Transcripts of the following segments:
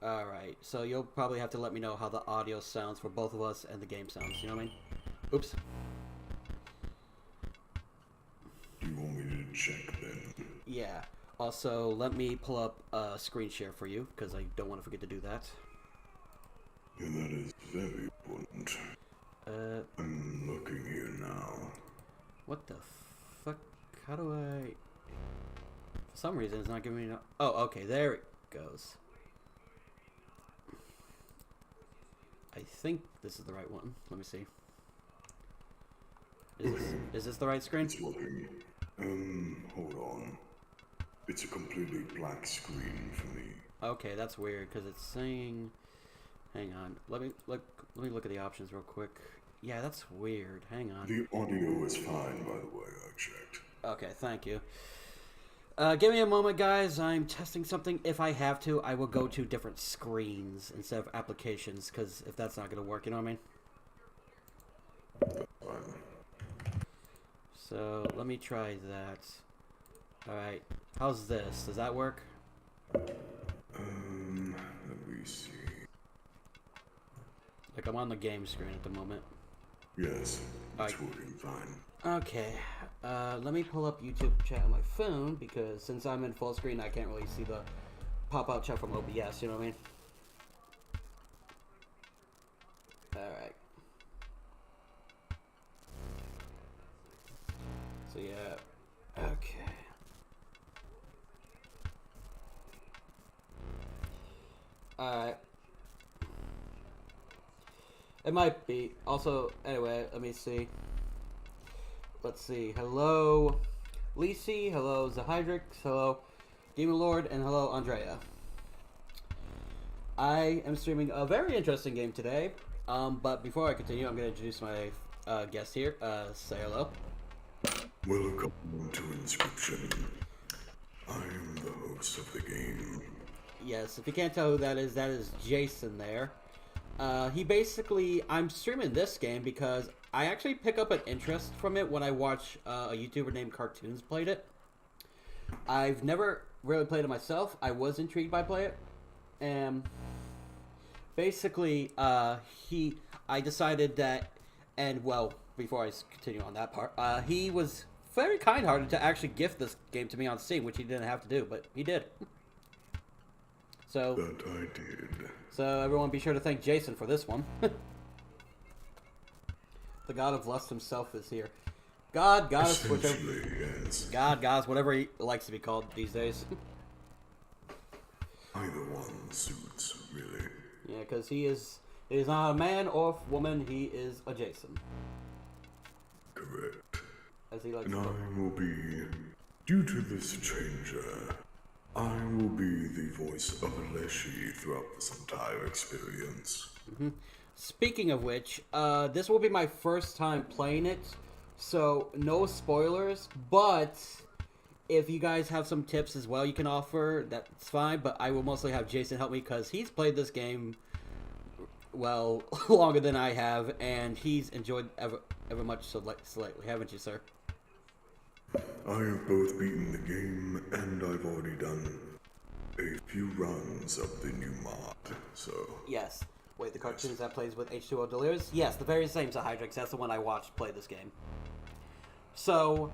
Alright, so you'll probably have to let me know how the audio sounds for both of us and the game sounds, you know what I mean? Oops. Do you want me to check then? Yeah. Also, let me pull up a screen share for you, because I don't want to forget to do that. Yeah, that is very important. I'm looking here now. What the fuck? How do I... For some reason, it's not giving me... Oh, okay, there it goes. I think this is the right one. Let me see. Is this the right screen? It's working. Hold on. It's a completely black screen for me. Okay, that's weird, because it's saying... Hang on. Let me look at the options real quick. Yeah, that's weird. Hang on. The audio is fine, by the way. I checked. Okay, thank you. Give me a moment, guys. I'm testing something. If I have to, I will go to different screens instead of applications, because if that's not going to work, you know what I mean? That's fine. So, let me try that. Alright. How's this? Does that work? Let me see. Like, I'm on the game screen at the moment. Yes, it's working fine. Okay. Let me pull up YouTube chat on my phone, because since I'm in full screen, I can't really see the pop-out chat from OBS, you know what I mean? Alright. So, yeah. Okay. Alright. It might be. Also, anyway, let me see. Let's see. Hello, Lisi. Hello, Zahydrix. Hello, Demon Lord. And hello, Andrea. I am streaming a very interesting game today. But before I continue, I'm going to introduce my guest here. Say hello. Welcome to Inscryption. I am the host of the game. Yes, if you can't tell who that is Jason there. He basically, I'm streaming this game because I actually pick up an interest from it when I watch a YouTuber named Cartoons played it. I've never really played it myself. I was intrigued by play it. And basically, I decided that, and well, before I continue on that part, he was very kind-hearted to actually gift this game to me on Steam, which he didn't have to do, but he did. So, That I did. So everyone be sure to thank Jason for this one. The god of lust himself is here. God, goddess, whichever... Yes. God, goddess, whatever he likes to be called these days. Either one suits, really. Yeah, because he is not a man or woman, he is a Jason. Correct. As he likes And to call. I will be, due to this stranger, I will be the voice of Aleshi throughout this entire experience. Mm-hmm. Speaking of which, this will be my first time playing it, so no spoilers, but if you guys have some tips as well you can offer, that's fine, but I will mostly have Jason help me because he's played this game, well, longer than I have, and he's enjoyed ever much so lately, haven't you, sir? I have both beaten the game, and I've already done a few runs of the new mod, so... Yes. Wait, the cartoons that plays with H2O Delirious? Yes, the very same Hydrix. That's the one I watched play this game. So,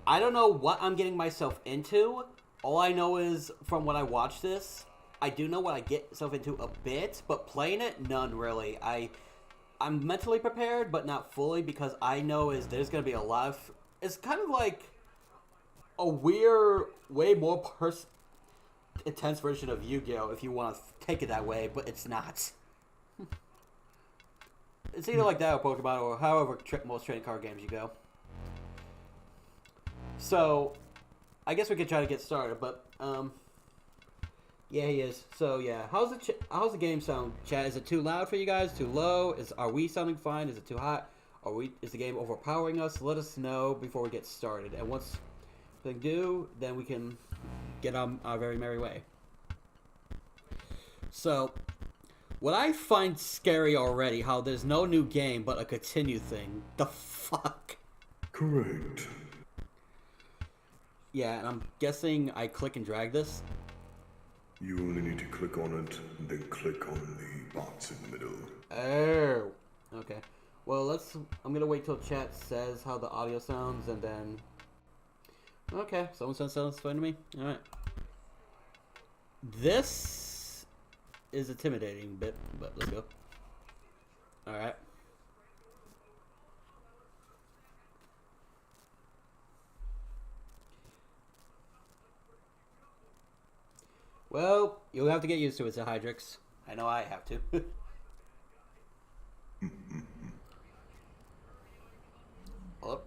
I don't know what I'm getting myself into. All I know is, from when I watch this, I do know what I get myself into a bit, but playing it, none really. I'm mentally prepared, but not fully, because I know there's going to be a lot of... It's kind of like a weird, way more intense version of Yu-Gi-Oh! If you want to take it that way, but it's not. It's either like that or Pokemon or however most trading card games you go. So, I guess we could try to get started, but, yeah, he is. So, yeah, how's the game sound, chat? Is it too loud for you guys? Too low? Are we sounding fine? Is it too hot? Is the game overpowering us? Let us know before we get started. And once we do, then we can get on our very merry way. So, what I find scary already, how there's no new game but a continue thing. The fuck? Correct. Yeah, and I'm guessing I click and drag this. You only need to click on it, and then click on the box in the middle. Oh. Okay. Well, I'm gonna wait till chat says how the audio sounds, and then. Okay, someone said sounds fine to me. All right. This is intimidating a bit, but let's go. All right. Well, you'll have to get used to it, Hydrix. I know I have to. Hello?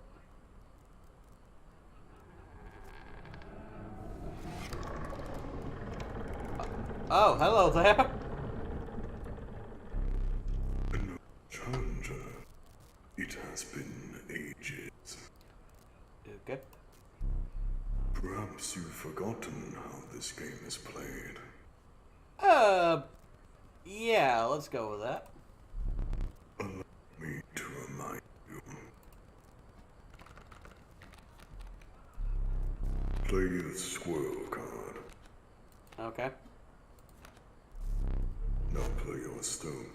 Oh, hello there. No challenger. It has been ages. Okay. Perhaps you've forgotten how this game is played. Yeah, let's go with that. Allow me to remind you. Play the squirrel card. Okay. Now play your stone.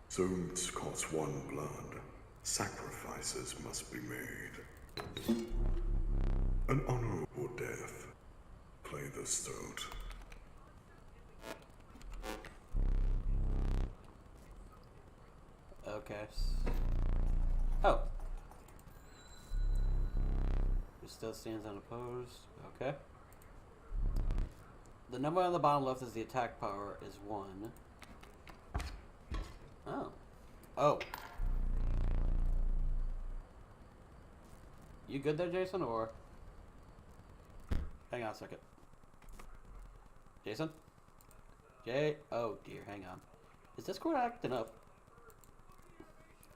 Stones cost 1 blood. Sacrifices must be made. An honorable death. Play the stone. Okay. Oh. It still stands unopposed. Okay. The number on the bottom left is the attack power is 1. Oh. Oh. You good there, Jason, or? Hang on a second. Jason? Oh dear, hang on. Is Discord acting up?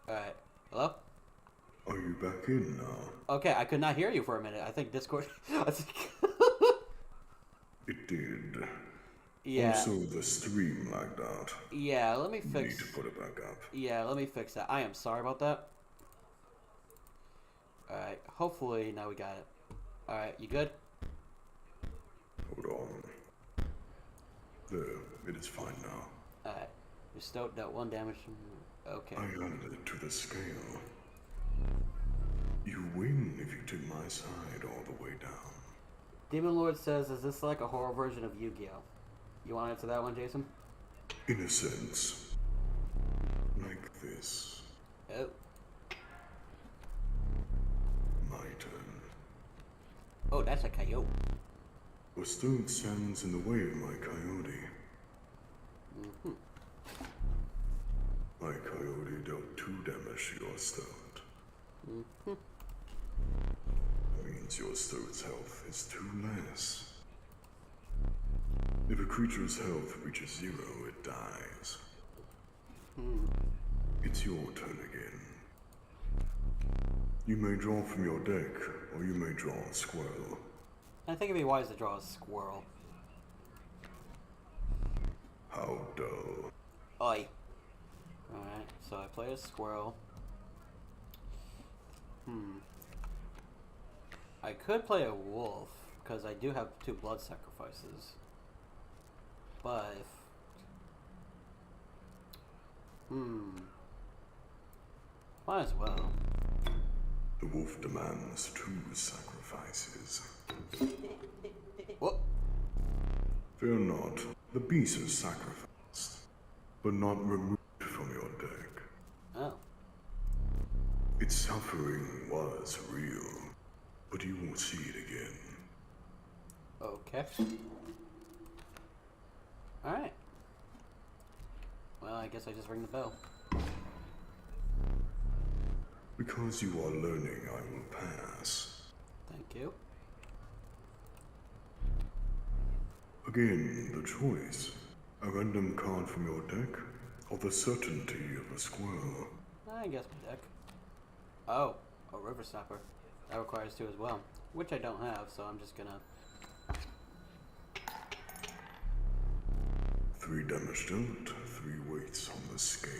Alright. Hello? Are you back in now? Okay, I could not hear you for a minute. I think Discord... It did. Yeah. Also, the stream lagged out. Yeah, let me You fix... need to put it back up. Yeah, let me fix that. I am sorry about that. Alright, hopefully now we got it. Alright, you good? Hold on. There, it is fine now. Alright. Your stoat dealt 1 damage from... Okay. I added it to the scale. You win if you take my side all the way down. Demon Lord says, is this like a horror version of Yu-Gi-Oh? You want to answer that one, Jason? In a sense. Like this. Oh. My turn. Oh, that's a coyote. A stone stands in the way of my coyote. Mm-hmm. My coyote dealt 2 damage to your stone. Mm-hmm. That means your stone's health is 2 less. If a creature's health reaches 0, it dies. It's your turn again. You may draw from your deck, or you may draw a squirrel. I think it'd be wise to draw a squirrel. How dull. Oi. Alright, so I play a squirrel. I could play a wolf, because I do have 2 blood sacrifices. But if... Might as well. The wolf demands 2 sacrifices. What? Fear not, the beast is sacrificed, but not removed from your deck. Oh. Its suffering was real, but you won't see it again. Okay. Alright. Well, I guess I just ring the bell. Because you are learning, I will pass. Thank you. Again, the choice. A random card from your deck, or the certainty of a squirrel. I guess my deck. Oh, a river snapper. That requires 2 as well. Which I don't have, so I'm just gonna... 3 damage dealt, 3 weights on the scale.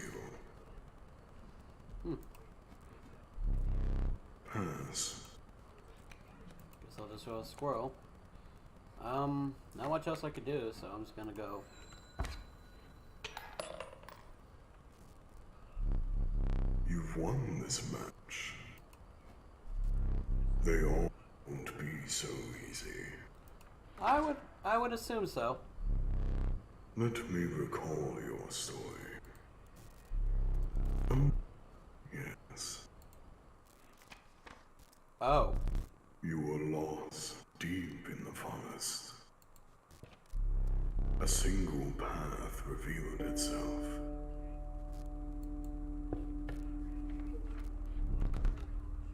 Pass. Guess I'll just throw a squirrel. Not much else I could do, so I'm just gonna go. You've won this match. They all won't be so easy. I would assume so. Let me recall your story. Oh, yes. Oh. You were lost deep in the forest. A single path revealed itself.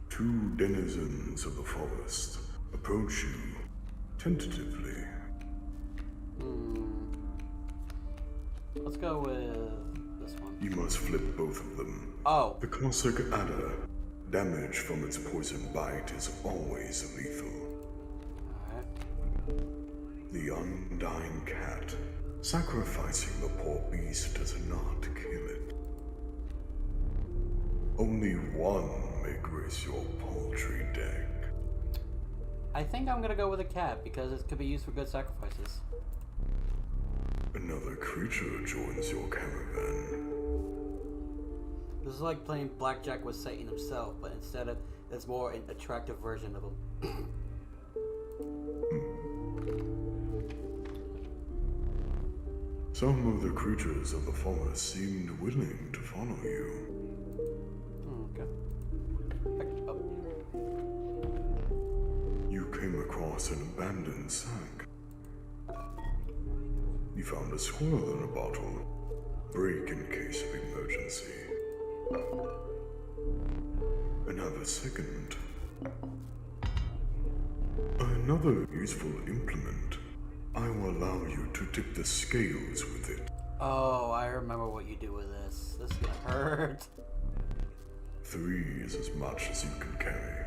Two denizens of the forest approach you tentatively. Let's go with this one. You must flip both of them. Oh. The Cossack adder, damage from its poison bite is always lethal. Alright. The undying cat, sacrificing the poor beast does not kill it. Only one may grace your paltry deck. I think I'm gonna go with a cat because it could be used for good sacrifices. Another creature joins your caravan. This is like playing blackjack with Satan himself, but instead of it's more an attractive version of him. Some of the creatures of the forest seemed willing to follow you. Okay. Pick up. You came across an abandoned sack. You found a squirrel in a bottle. Break in case of emergency. Another second. Another useful implement. I will allow you to tip the scales with it. Oh, I remember what you do with this. This is gonna hurt. 3 is as much as you can carry.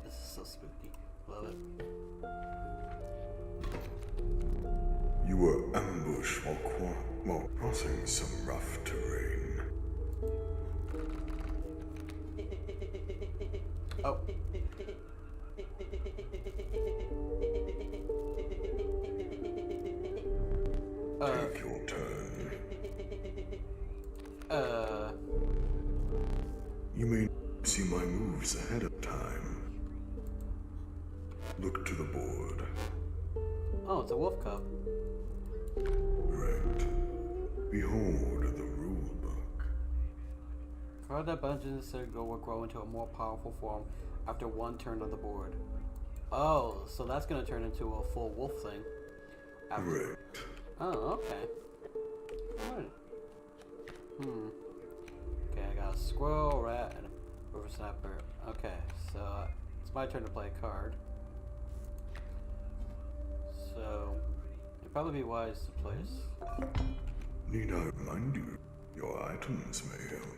This is so spooky. Love it. You were ambushed while crossing some rough terrain. Oh. Take your turn. You may see my moves ahead of time. Look to the board. Oh, it's a wolf cub. Right. Behold the rule book. Card that Dungeons will grow into a more powerful form after one turn of the board. Oh, so that's gonna turn into a full wolf thing. Correct. Oh, okay. Alright. Okay, I got a squirrel, rat, and a river snapper. Okay, so it's my turn to play a card. So it'd probably be wise to place. Need I remind you, your items may help.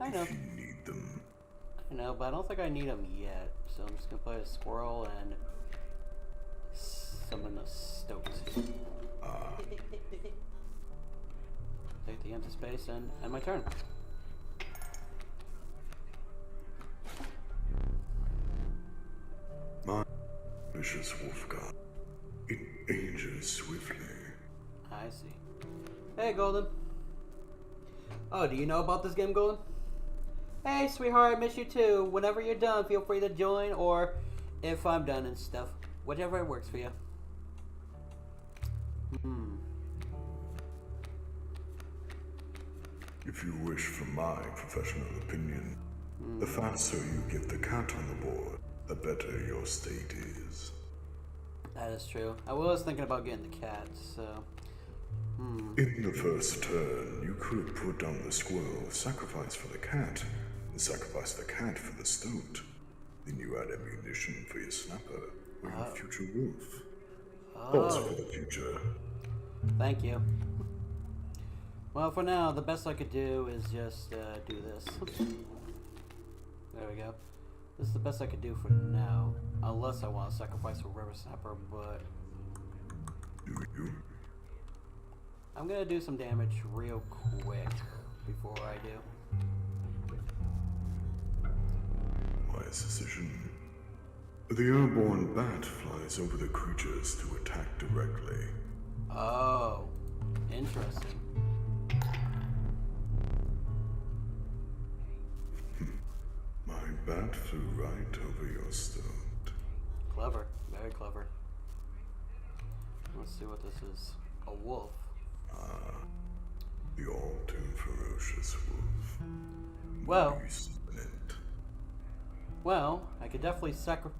I know. If you need them. I know, but I don't think I need them yet. So I'm just gonna play a squirrel and summon a stoat. Take the empty space and end my turn. My vicious wolf god. It ages swiftly. I see. Hey, Golden. Oh, do you know about this game, Golden? Hey, sweetheart, I miss you too. Whenever you're done, feel free to join, or if I'm done and stuff. Whichever works for you. If you wish for my professional opinion, the faster you get the cat on the board, the better your state is. That is true. I was thinking about getting the cat, so... In the first turn, you could put down the squirrel, sacrifice for the cat, and sacrifice the cat for the stoat. Then you add ammunition for your snapper or your future wolf. Thoughts for the future. Thank you. Well, for now, the best I could do is just do this. There we go. This is the best I could do for now. Unless I want to sacrifice a river snapper, but... Do you? I'm gonna do some damage real quick before I do. Wise decision. The airborne bat flies over the creatures to attack directly. Oh, interesting. My bat flew right over your stone. Clever, very clever. Let's see what this is. A wolf. The all too ferocious wolf. Well, It. well, I could definitely sacrifice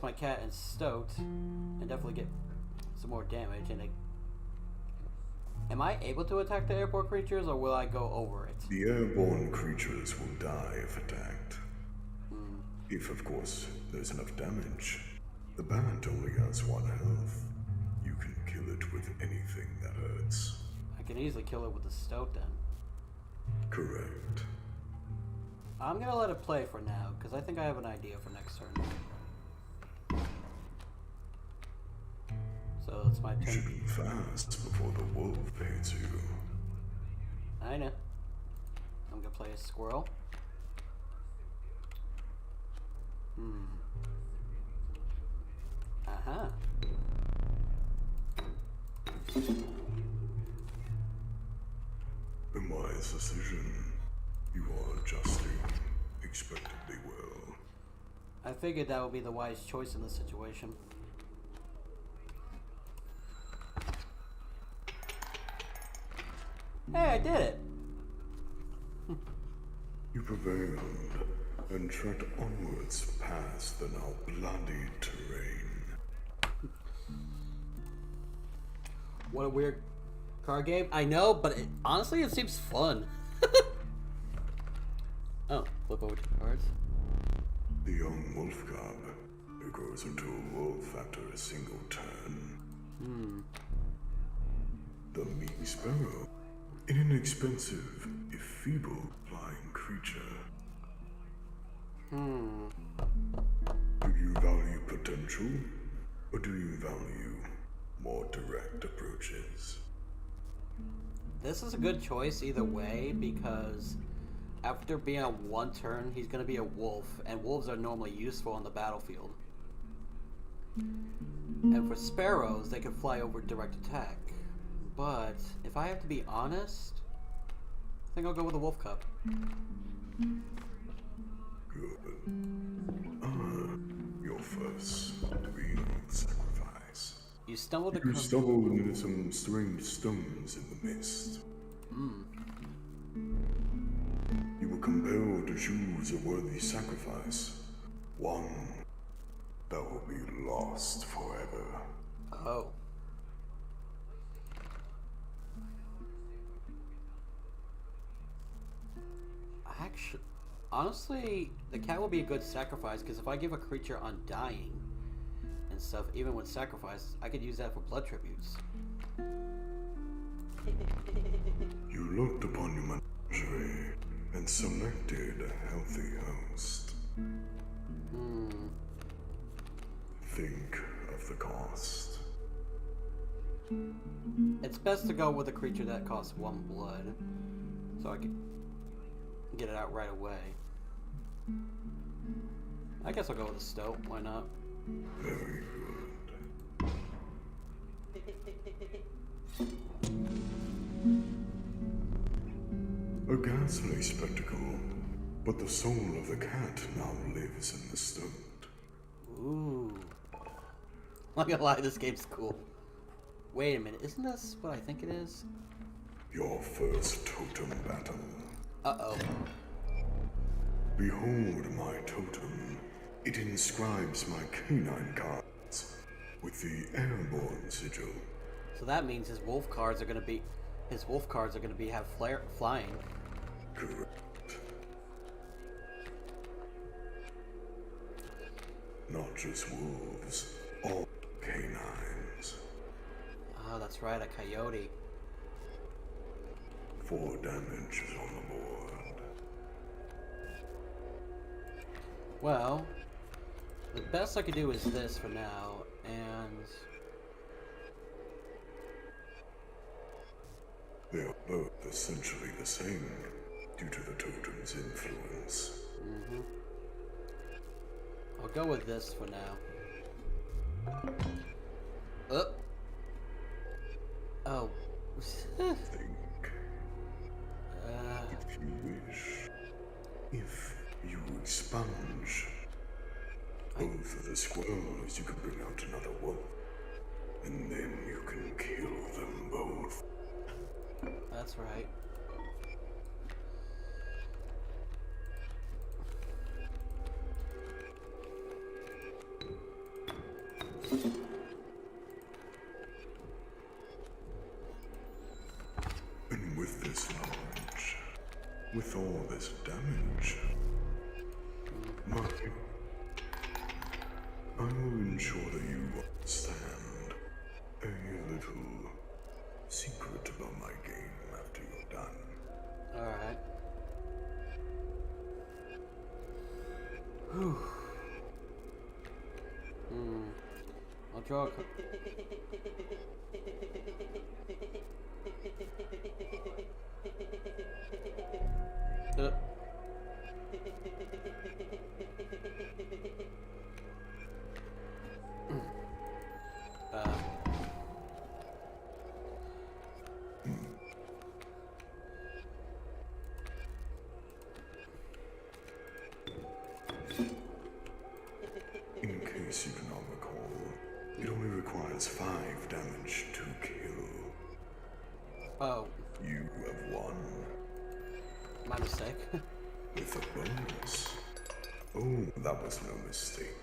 my cat and stoat, and definitely get some more damage. And am I able to attack the airport creatures, or will I go over it? The airborne creatures will die if attacked. If, of course, there's enough damage. The bat only has 1 health. You can kill it with anything that hurts. I can easily kill it with the stoat then. Correct. I'm gonna let it play for now, because I think I have an idea for next turn. So it's my You turn. should be fast before the wolf hits you. I know. I'm gonna play a squirrel. Uh-huh. A wise decision. You are adjusting expectedly well. I figured that would be the wise choice in this situation. Hey, I did it! You prevailed and trekked onwards past the now bloody terrain. What a weird card game. I know, but honestly, it seems fun. Oh, flip over 2 cards. The young wolf cub, who grows into a wolf after a single turn. The meek sparrow, an inexpensive, if feeble, flying creature. Do you value potential, or do you value more direct approaches? This is a good choice either way, because after being on 1 turn, he's going to be a wolf, and wolves are normally useful on the battlefield. And for sparrows, they can fly over direct attack. But if I have to be honest, I think I'll go with the wolf cub. Good. Your first real sacrifice. You stumbled You across. stumbled into some strange stones in the mist. You were compelled to choose a worthy sacrifice. One that will be lost forever. Oh. Actually, honestly, the cat will be a good sacrifice, because if I give a creature undying and stuff, even with sacrifice, I could use that for blood tributes. You looked upon your menagerie and selected a healthy host. Think of the cost. It's best to go with a creature that costs 1 blood, so I can get it out right away. I guess I'll go with a stoat, why not? Very good. A ghastly spectacle, but the soul of the cat now lives in the stoat. Ooh. I'm not gonna lie, this game's cool. Wait a minute, isn't this what I think it is? Your first totem battle. Uh-oh. Behold my totem. It inscribes my canine cards with the airborne sigil. So that means his wolf cards are gonna be have flying. Correct. Not just wolves, all canines. Oh, that's right, a coyote. 4 damage is on the board. Well, the best I could do is this for now, and They are both essentially the same due to the totem's influence. I'll go with this for now. Oh. Think. If you wish. If you expunge both of the squirrels, you can bring out another wolf. And then you can kill them both. That's right. And with this knowledge, with all this damage, I will ensure that you understand a little secret about my game after you're done. Alright. Whew. I'll draw a In case you cannot recall, it only requires 5 damage to kill. Oh, You have won my mistake. with a bonus. Oh, that was no mistake.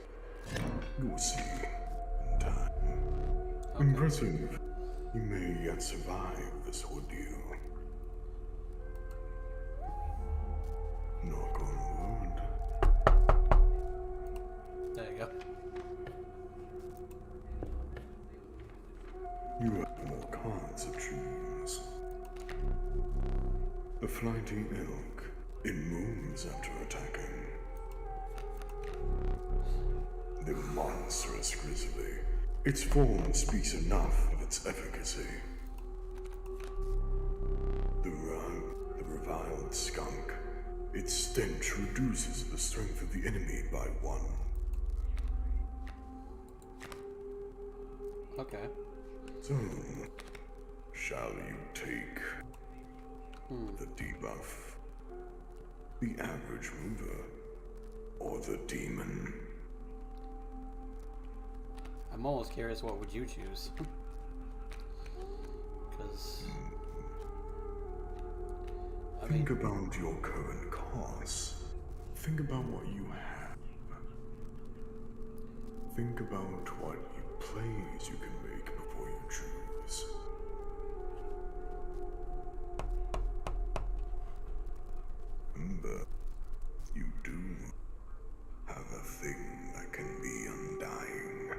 You'll see in time. Okay. Impressive. You may yet survive this ordeal. Knock on wood. There you go. You have more cards to choose. The flighty elk. It moves after attacking. The monstrous grizzly. Its form speaks enough of its efficacy. The reviled skunk. Its stench reduces the strength of the enemy by 1. Okay. So, shall you take the debuff, the average mover, or the demon? I'm almost curious, what would you choose? Because... Think about your current costs. Think about what you have. Think about what plays you can make before you choose. Remember, you do have a thing that can be undying.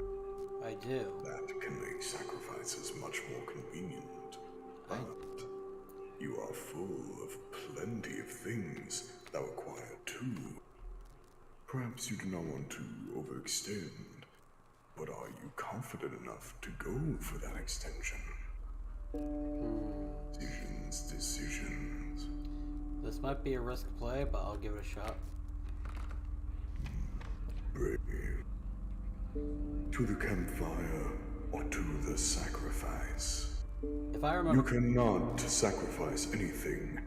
I do. That can make sacrifices much more convenient. But you are full of plenty of things that require 2. Perhaps you do not want to overextend, but are you confident enough to go for that extension? Decisions. This might be a risk play, but I'll give it a shot. Brave. To the campfire or to the sacrifice. If I remember... You cannot sacrifice anything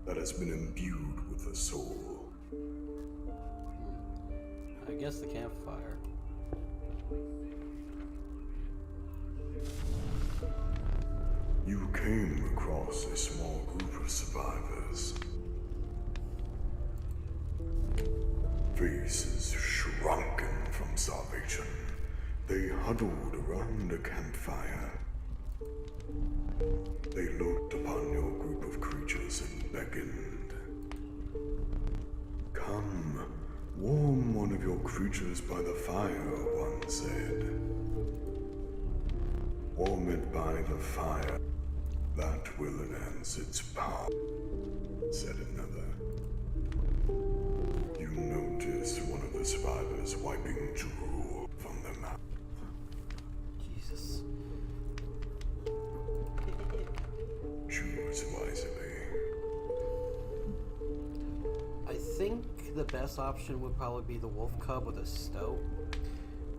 that has been imbued with a soul. I guess the campfire. You came across a small group of survivors. Faces shrunken from starvation, they huddled around a campfire. They looked upon your group of creatures and beckoned. Come, warm one of your creatures by the fire, one said. Warm it by the fire. That will enhance its power, said another. You noticed one of the survivors wiping drool from their mouth. Jesus. Choose wisely. I think the best option would probably be the wolf cub with a stoat,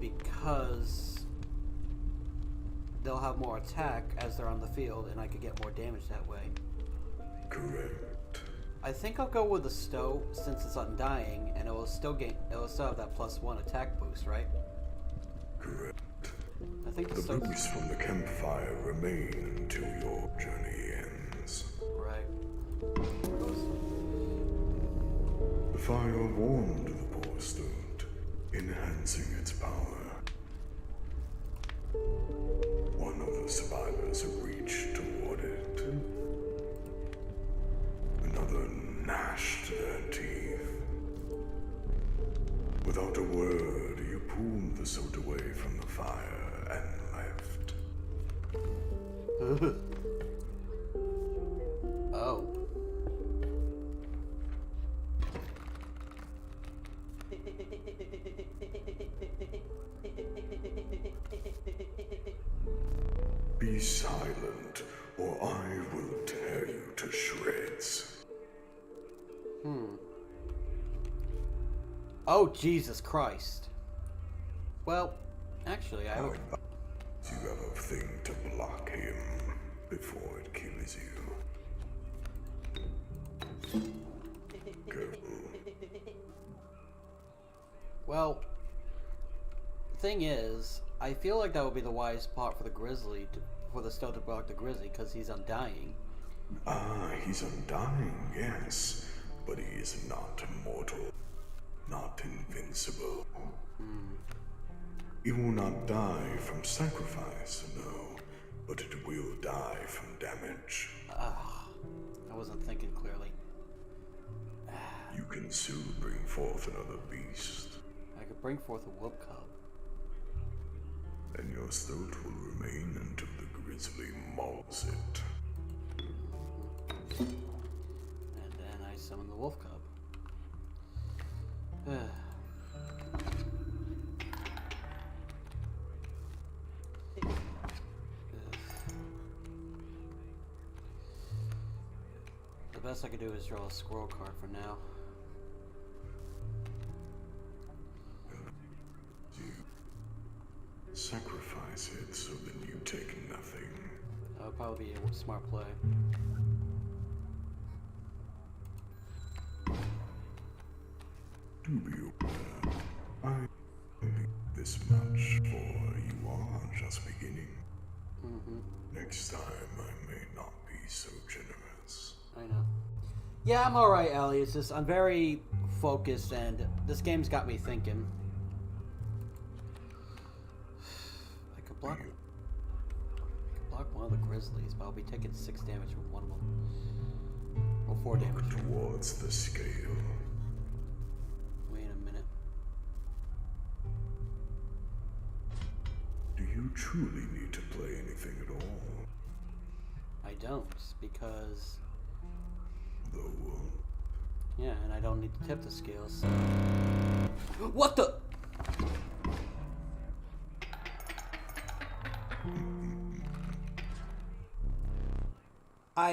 because they'll have more attack as they're on the field, and I could get more damage that way. Correct. I think I'll go with the stoat since it's undying, and it will still have that +1 attack boost, right? Correct. I think The boosts from the campfire remain until your journey ends. Right. The fire warmed the poor stoat, enhancing its power. One of the survivors reached toward it. Another gnashed their teeth. Without a word, you pulled the stoat away from the fire and left. Oh. Be silent, or I will tear you to shreds. Oh, Jesus Christ. Well, actually, I have You have a thing to block him before it kills you. Go. Well, thing is, I feel like that would be the wise part for the grizzly, for the stoat to block the grizzly, because he's undying. Ah, he's undying, yes, but he is not immortal, not invincible. He will not die from sacrifice, no, but it will die from damage. I wasn't thinking clearly. You can soon bring forth another beast, I could bring forth a wolf cub. and your stoat will remain until the grizzly mauls it. And then I summon the wolf cub. The best I could do is draw a squirrel card for now. You sacrifice it so that you take nothing. That would probably be a smart play. Do be aware, I believe this much, for you are just beginning. Next time I may not be so generous. I know. Yeah, I'm alright, Ellie. It's just, I'm very focused, and this game's got me thinking. I could block one of the grizzlies, but I'll be taking 6 damage from one of them. Or 4 damage. Towards the scale. Wait a minute. Do you truly need to play anything at all? I don't, because... Though, yeah, and I don't need to tip the scales, so... What the...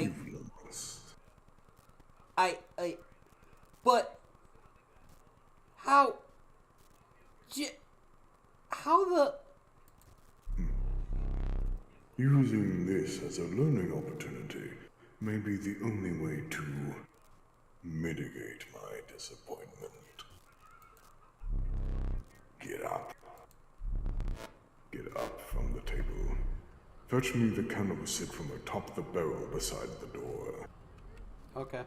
you've lost. But... How the... Using this as a learning opportunity may be the only way to mitigate my disappointment. Get up. Get up from the table. Fetch me the candlestick from atop the barrel beside the door. Okay.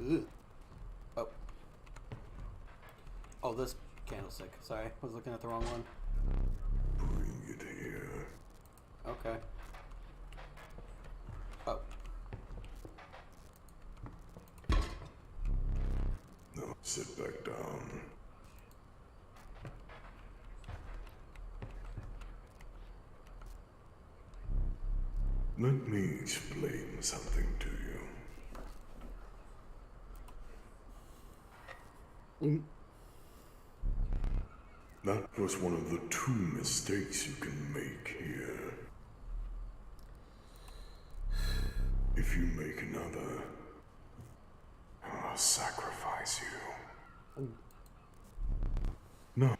Ugh. Oh. Oh, this candlestick. Sorry, I was looking at the wrong one. Bring it here. Okay. Oh. Now sit back down. Let me explain something to you. That was one of the 2 mistakes you can make here. If you make another, I'll sacrifice you. No.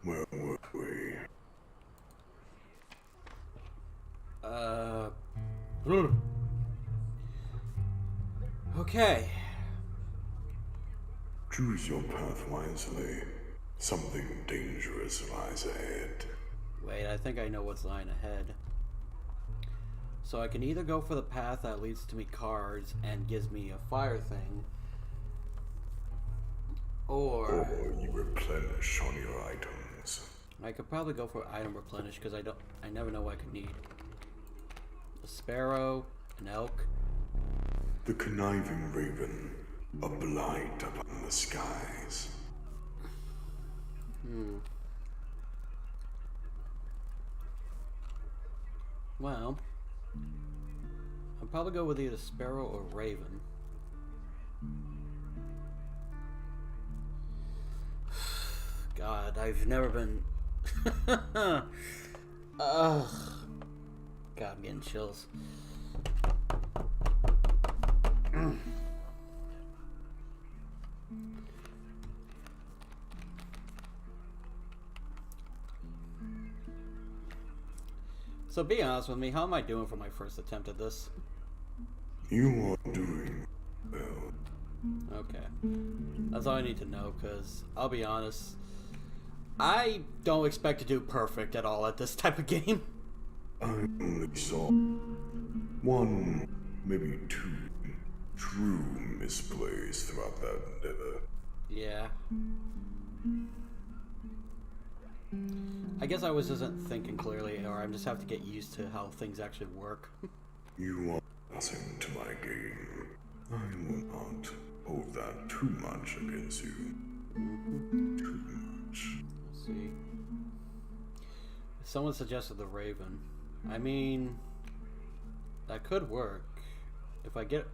Where were we? Okay. Choose your path wisely. Something dangerous lies ahead. Wait, I think I know what's lying ahead. So I can either go for the path that leads to me cards and gives me a fire thing, or you replenish on your items. I could probably go for item replenish because I never know what I could need. A sparrow, an elk. The conniving raven, a blight upon the skies. Well, I'll probably go with either sparrow or raven. God, I've never been. Ugh. God, I'm getting chills. So be honest with me, how am I doing for my first attempt at this? You are doing well. Okay. That's all I need to know, because I'll be honest, I don't expect to do perfect at all at this type of game. I only saw one, maybe two true misplays throughout that endeavor. Yeah. I guess I was isn't thinking clearly, or I just have to get used to how things actually work. You are nothing to my game. I will not hold that too much against you. Too much. Let's see. Someone suggested the raven. I mean, that could work. If I get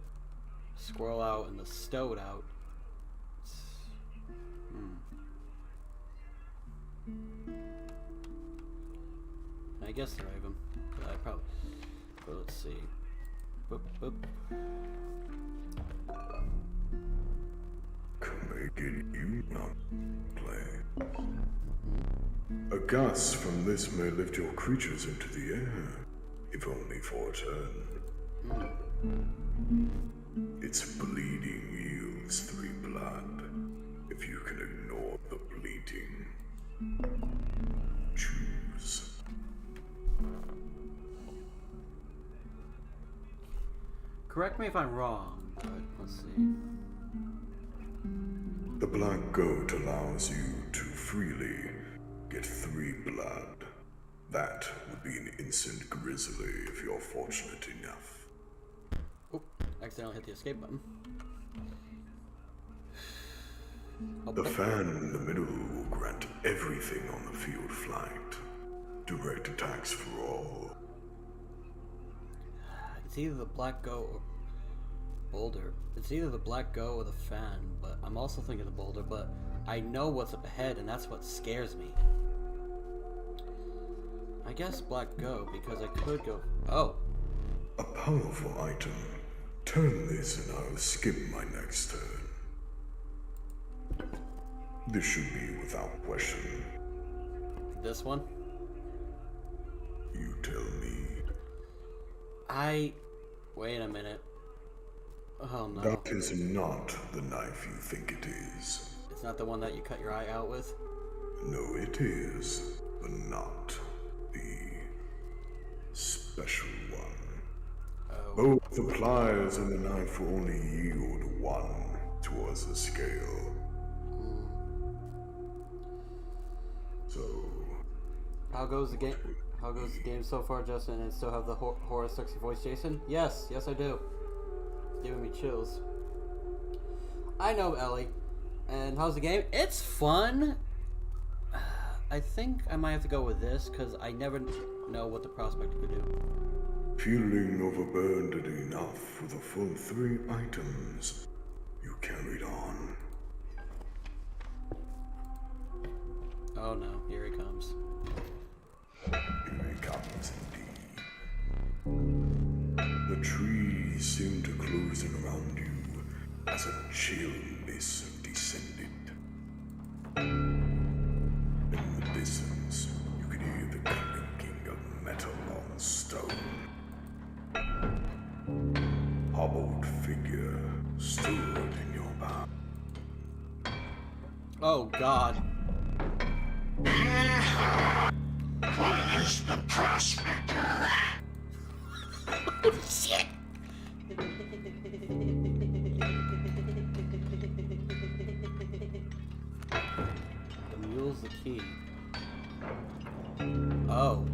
squirrel out and the stoat out. I guess the raven. I probably. But let's see. Boop, boop. Can you not play? A gust from this may lift your creatures into the air, if only for a turn. Its bleeding yields 3 blood. If you can ignore the bleeding, choose. Correct me if I'm wrong, but let's see. The black goat allows you to freely get 3 blood. That would be an instant grizzly if you're fortunate enough. Oh, accidentally hit the escape button. The fan in the middle will grant everything on the field flanked. Direct attacks for all. It's either the black goat or boulder. It's either the black goat or the fan, but I'm also thinking the boulder, but I know what's up ahead and that's what scares me. I guess black goat because I could go... Oh! A powerful item. Turn this and I'll skip my next turn. This should be without question. This one? You tell me. Wait a minute. Oh no. That is not the knife you think it is. It's not the one that you cut your eye out with? No, it is, but not the special one. Oh. Both the pliers and the knife will only yield 1 towards the scale. So... How goes the game? How goes the game so far, Justin? And still have the horror sexy voice, Jason? Yes, yes I do. It's giving me chills. I know, Ellie. And how's the game? It's fun. I think I might have to go with this because I never know what the prospect could do. Feeling overburdened enough with a full 3 items, you carried on. Oh no, here he comes. Here he comes indeed. The tree chill mist descended. In the distance, you could hear the clinking of metal on stone. Hobbled figure stood in your path. Oh, God. Where's the prospector? Oh, shit! The mule's the key. Oh.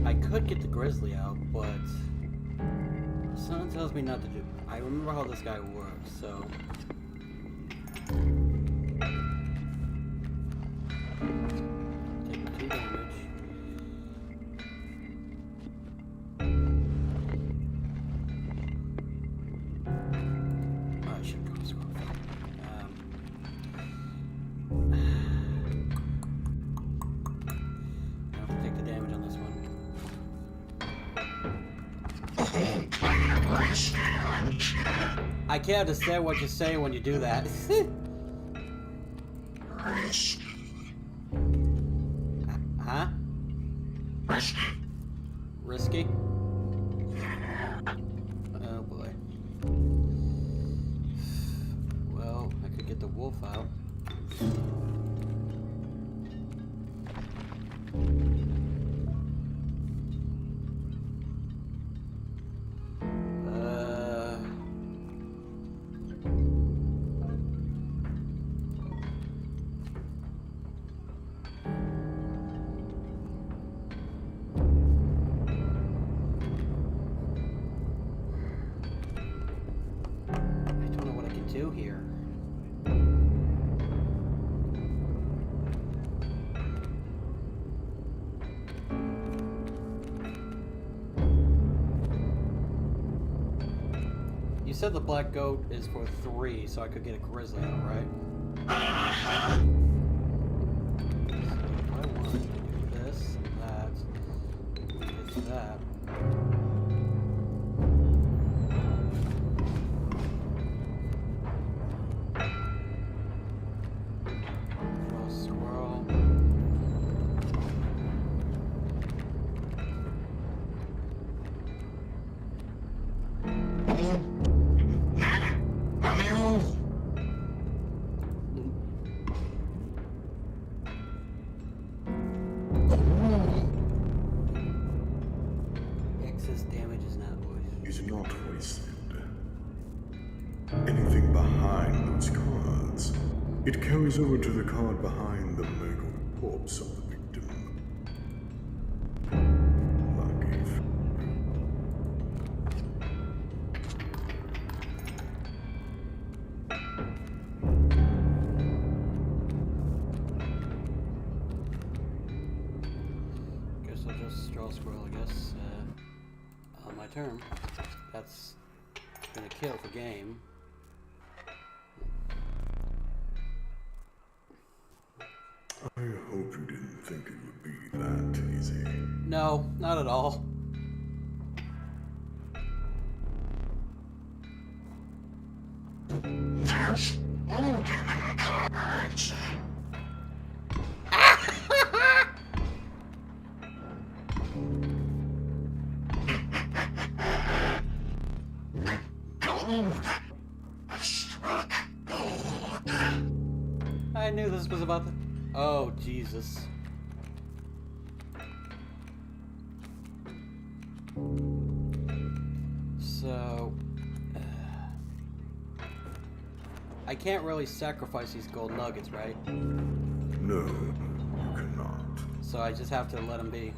I could get the grizzly out, but something tells me not to do. I remember how this guy works, so. Taking 2 damage. Oh, I should go scroll. I have to take the damage on this one. I can't understand what you say when you do that. Huh? Risky? Oh boy. Well, I could get the wolf out. Do here. You said the black goat is for 3, so I could get a grizzly out, right? So if I want to do this, that, it's that. Damage is not wasted. Is not wasted. Anything behind those cards, it carries over to the card behind the mangled corpse of the victim. Lucky. Guess I'll just draw a squirrel, I guess. On my turn. That's gonna kill the game. I hope you didn't think it would be that easy. No, not at all. There's all different cards. I knew this was about to... Oh, Jesus. So... I can't really sacrifice these gold nuggets, right? No, you cannot. So I just have to let them be.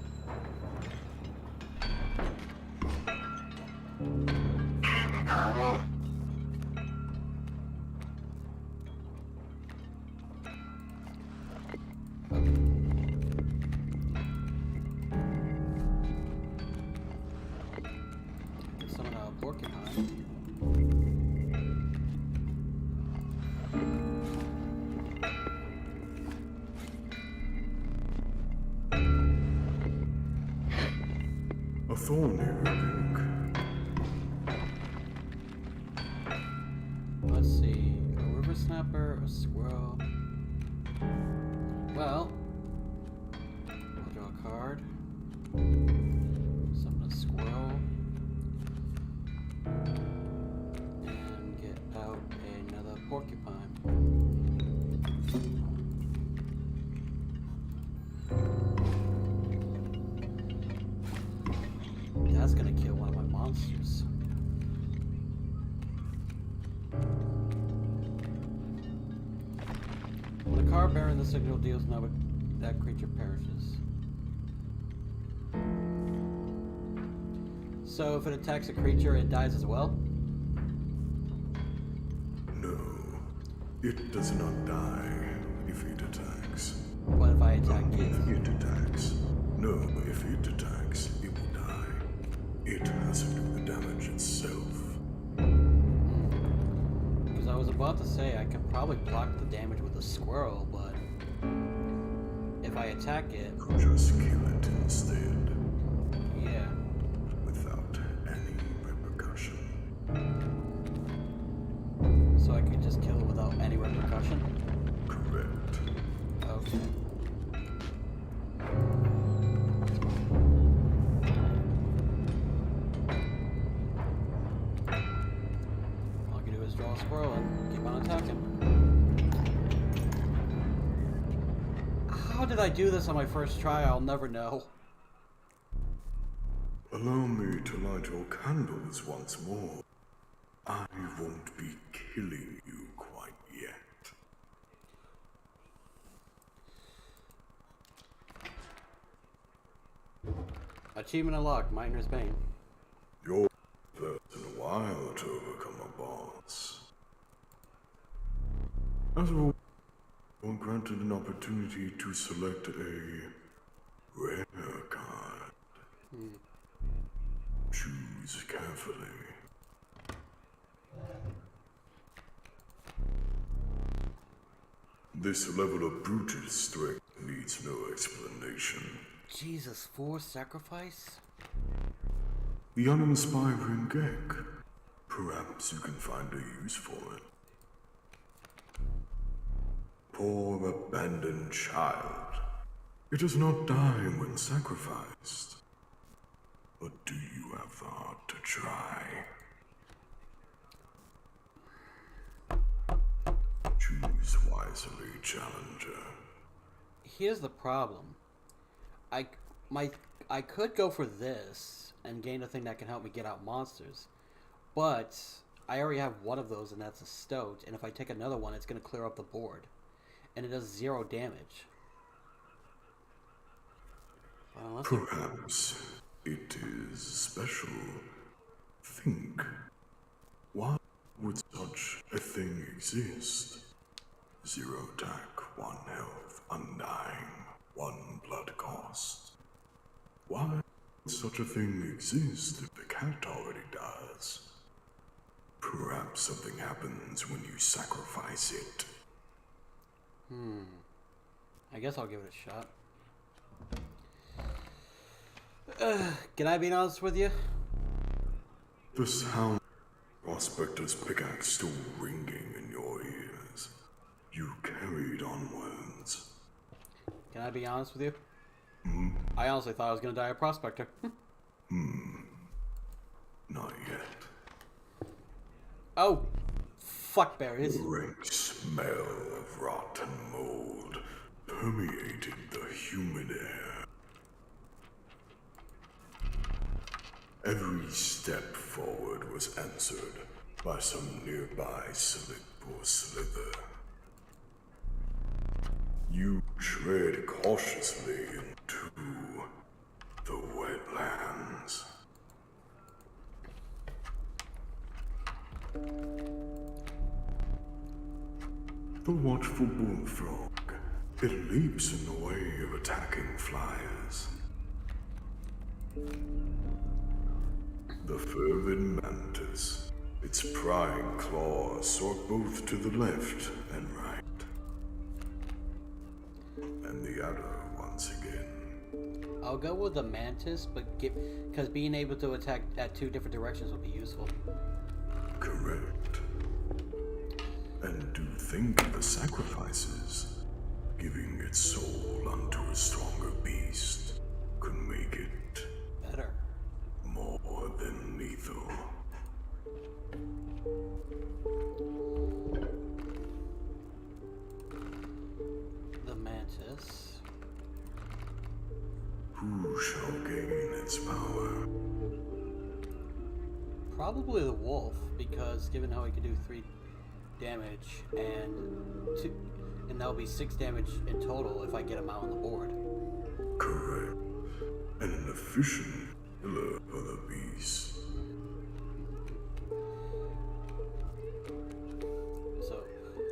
thorny rebuke. Let's see. A river snapper, a squirrel. Well, I'll draw a card. Summon a squirrel. And get out another porcupine. That's gonna kill one of my monsters. When a card bearing the signal deals no, that creature perishes. So if it attacks a creature, it dies as well? No, it does not die if it attacks. What if I attack it? If it attacks. No, if it attacks, it will die. It has to do the damage itself. Because I was about to say I could probably block the damage with a squirrel, but if I attack it, Could just kill it instead, yeah. without any repercussion. So I could just kill it without any repercussion? Correct. Okay. All I can do is draw a squirrel and keep on attacking. How did I do this on my first try? I'll never know. Allow me to light your candles once more. I won't be killing you quite yet. Achievement unlocked, Miner's Bane. You're the first in a while to overcome a boss. As well, you're granted an opportunity to select a rare card. Choose carefully. This level of brute strength needs no explanation. Jesus, 4 sacrifice? The uninspiring Gek. Perhaps you can find a use for it. Poor abandoned child. It does not die when sacrificed. But do you have the heart to try? Choose wisely, challenger. Here's the problem. I could go for this and gain a thing that can help me get out monsters, but I already have one of those, and that's a stoat. And if I take another one, it's going to clear up the board, and it does 0 damage. Unless Perhaps it is special. Think. Why would such a thing exist? 0 attack, 1 health, undying, 1 blood cost. Why would such a thing exist if the cat already does? Perhaps something happens when you sacrifice it. I guess I'll give it a shot. Can I be honest with you? The sound of Prospector's pickaxe still ringing in your ears. You carried onwards. Can I be honest with you? I honestly thought I was going to die a prospector. Not yet. Oh, fuck berries. The rank smell of rotten mold permeated the humid air. Every step forward was answered by some nearby slip or slither. You tread cautiously into the wetlands. The watchful bullfrog, it leaps in the way of attacking flyers. The fervid mantis, its prying claws soar both to the left and right. And the adder once again I'll go with the mantis, but because being able to attack at 2 different directions would be useful. Correct. And do think of the sacrifices. Giving its soul unto a stronger beast could make it Better. more than lethal. The mantis. Who shall gain its power? Probably the wolf, because given how he can do 3 damage and that'll be 6 damage in total if I get him out on the board. Correct. And an efficient killer for the beast. So,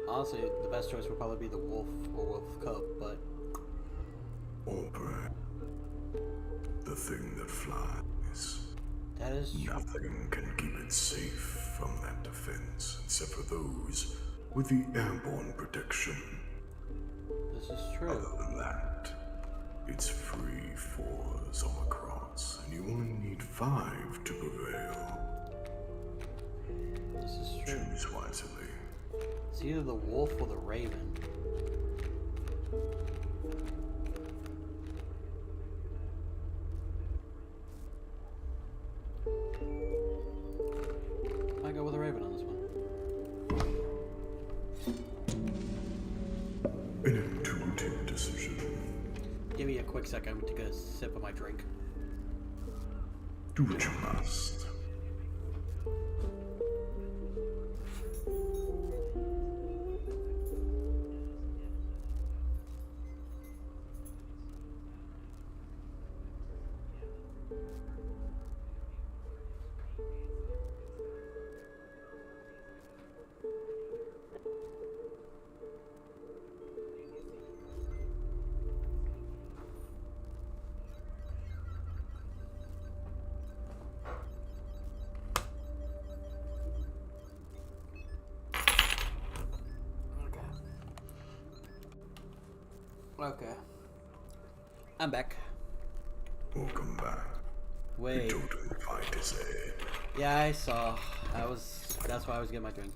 honestly, the best choice would probably be the wolf or wolf cub, but Or perhaps the thing that flies. that is true. Nothing can keep it safe from that defense, except for those with the airborne protection. This is true. Other than that, it's free fours all across, and you only need 5 to prevail. This is true. Choose wisely. It's either the wolf or the raven. I go with the raven on this one. An intuitive decision. Give me a quick second to get a sip of my drink. Do what you must. Okay. I'm back. Welcome back. Wait. The totem fight is ahead. Yeah, I saw. That's why I was getting my drink.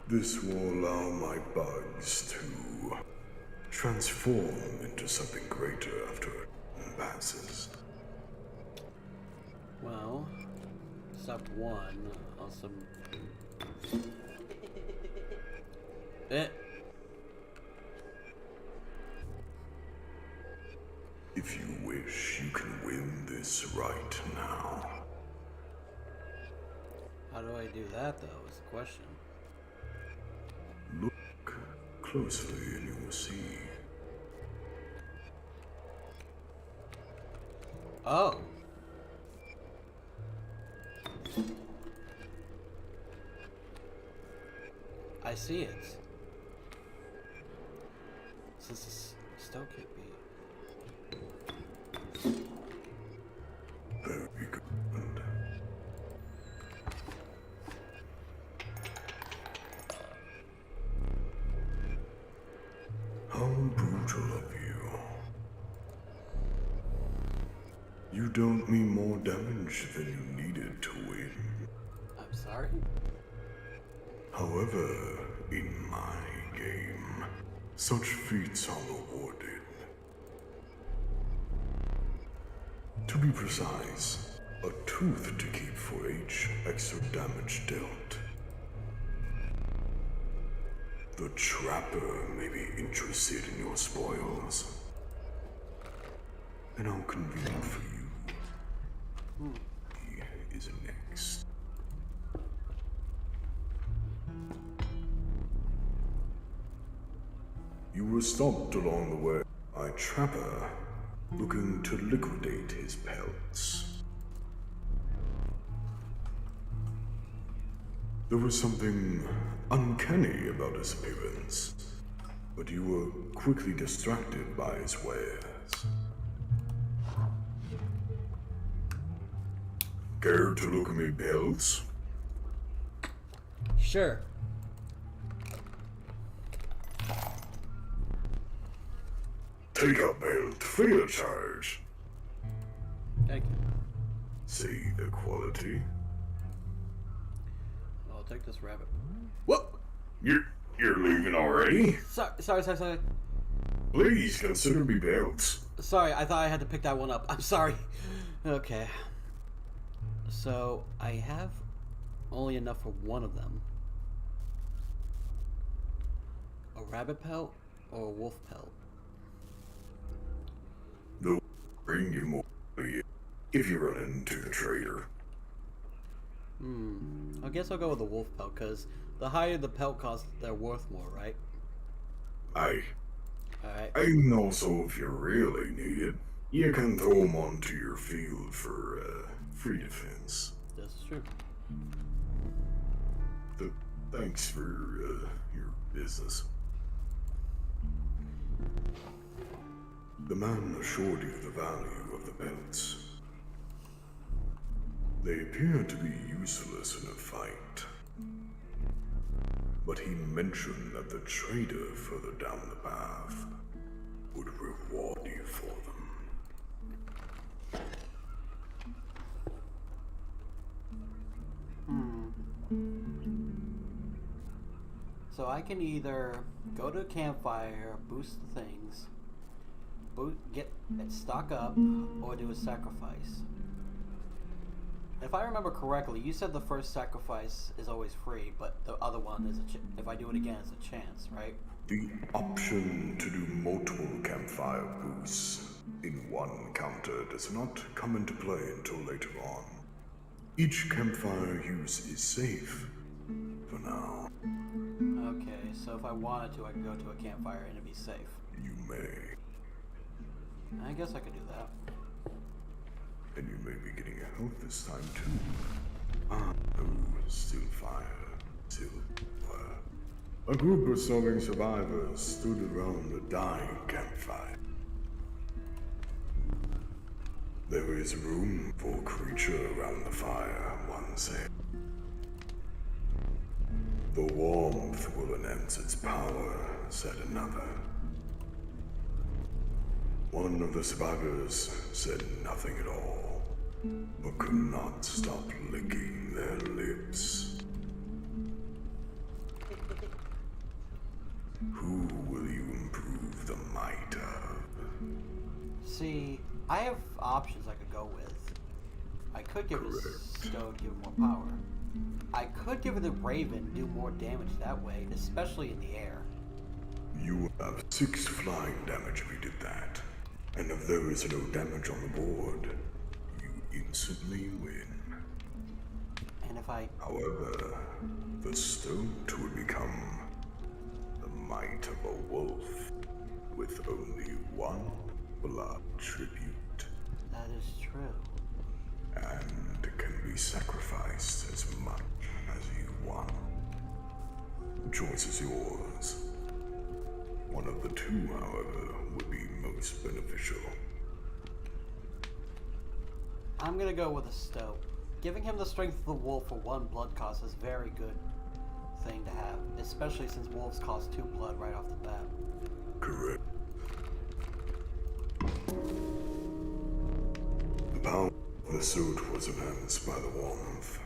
This will allow my bugs to transform into something greater after it passes. Well, step 1. Awesome. If you wish, you can win this right now. How do I do that, though, is the question. Look closely and you will see. Oh. I see it. Since this still could be. Very good. How brutal of you. You dealt me more damage than you needed to win. I'm sorry? However, in my game, such feats are rewarded. To be precise, a tooth to keep for each extra damage dealt. The trapper may be interested in your spoils. And how convenient for you. He is next. You were stopped along the way by a trapper looking to liquidate his pelts. There was something uncanny about his appearance, but you were quickly distracted by his wares. Care to look at me pelts? Take a belt for your charge. Thank you. See the quality. I'll take this rabbit. Whoa! You're leaving already? Sorry. Please consider me belts. Sorry, I thought I had to pick that one up. I'm sorry. Okay. So, I have only enough for one of them. A rabbit pelt or a wolf pelt? They'll bring you more if you run into the trader. I guess I'll go with the wolf pelt, because the higher the pelt costs, they're worth more, right? Alright. And also, if you really need it, you can throw them onto your field for free defense. This is true. Thanks for your business. The man assured you the value of the belts. They appear to be useless in a fight. But he mentioned that the trader further down the path would reward you for them. So I can either go to a campfire, boost the things, get stock up, or do a sacrifice. If I remember correctly, you said the first sacrifice is always free, but the other one is if I do it again, it's a chance, right? The option to do multiple campfire boosts in one encounter does not come into play until later on. Each campfire use is safe for now. Okay, so if I wanted to, I could go to a campfire and it'd be safe. You may. I guess I could do that. And you may be getting a health this time too. Still fire. A group of serving survivors stood around a dying campfire. There is room for a creature around the fire, one said. The warmth will enhance its power, said another. One of the survivors said nothing at all, but could not stop licking their lips. Who will you improve the might of? See, I have options I could go with. I could give it a stone, give it more power. I could give it a raven, do more damage that way, especially in the air. You have 6 flying damage if you did that. And if there is no damage on the board, you instantly win. And if I... However, the stone would become the might of a wolf with only 1 blood tribute. That is true. And can be sacrificed as much as you want. The choice is yours. One of the 2, however, would be most beneficial. I'm gonna go with a stoat. Giving him the strength of the wolf for 1 blood cost is a very good thing to have, especially since wolves cost 2 blood right off the bat. Correct. The power of the suit was enhanced by the warmth.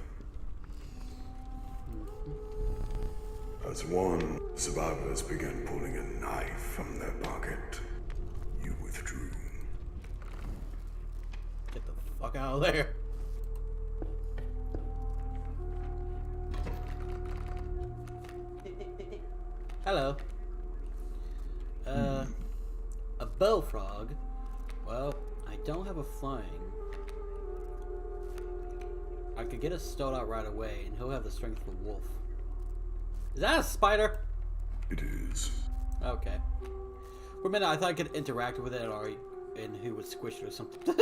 As one, survivors began pulling a knife from their pocket. You withdrew. Get the fuck out of there. Hello. A bullfrog? Well, I don't have a flying. I could get a stoat out right away, and he'll have the strength of a wolf. Is that a spider? It is. Okay. For a minute, I thought I could interact with it and he would squish it or something.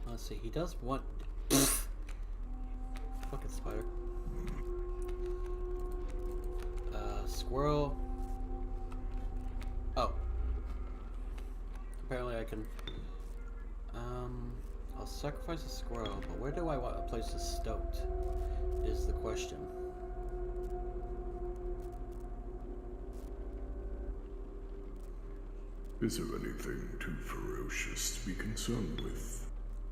Let's see, he does want... Fucking spider. Squirrel. Oh. Apparently I can... I'll sacrifice a squirrel, but where do I want to place a stoat? Is the question. Is there anything too ferocious to be concerned with?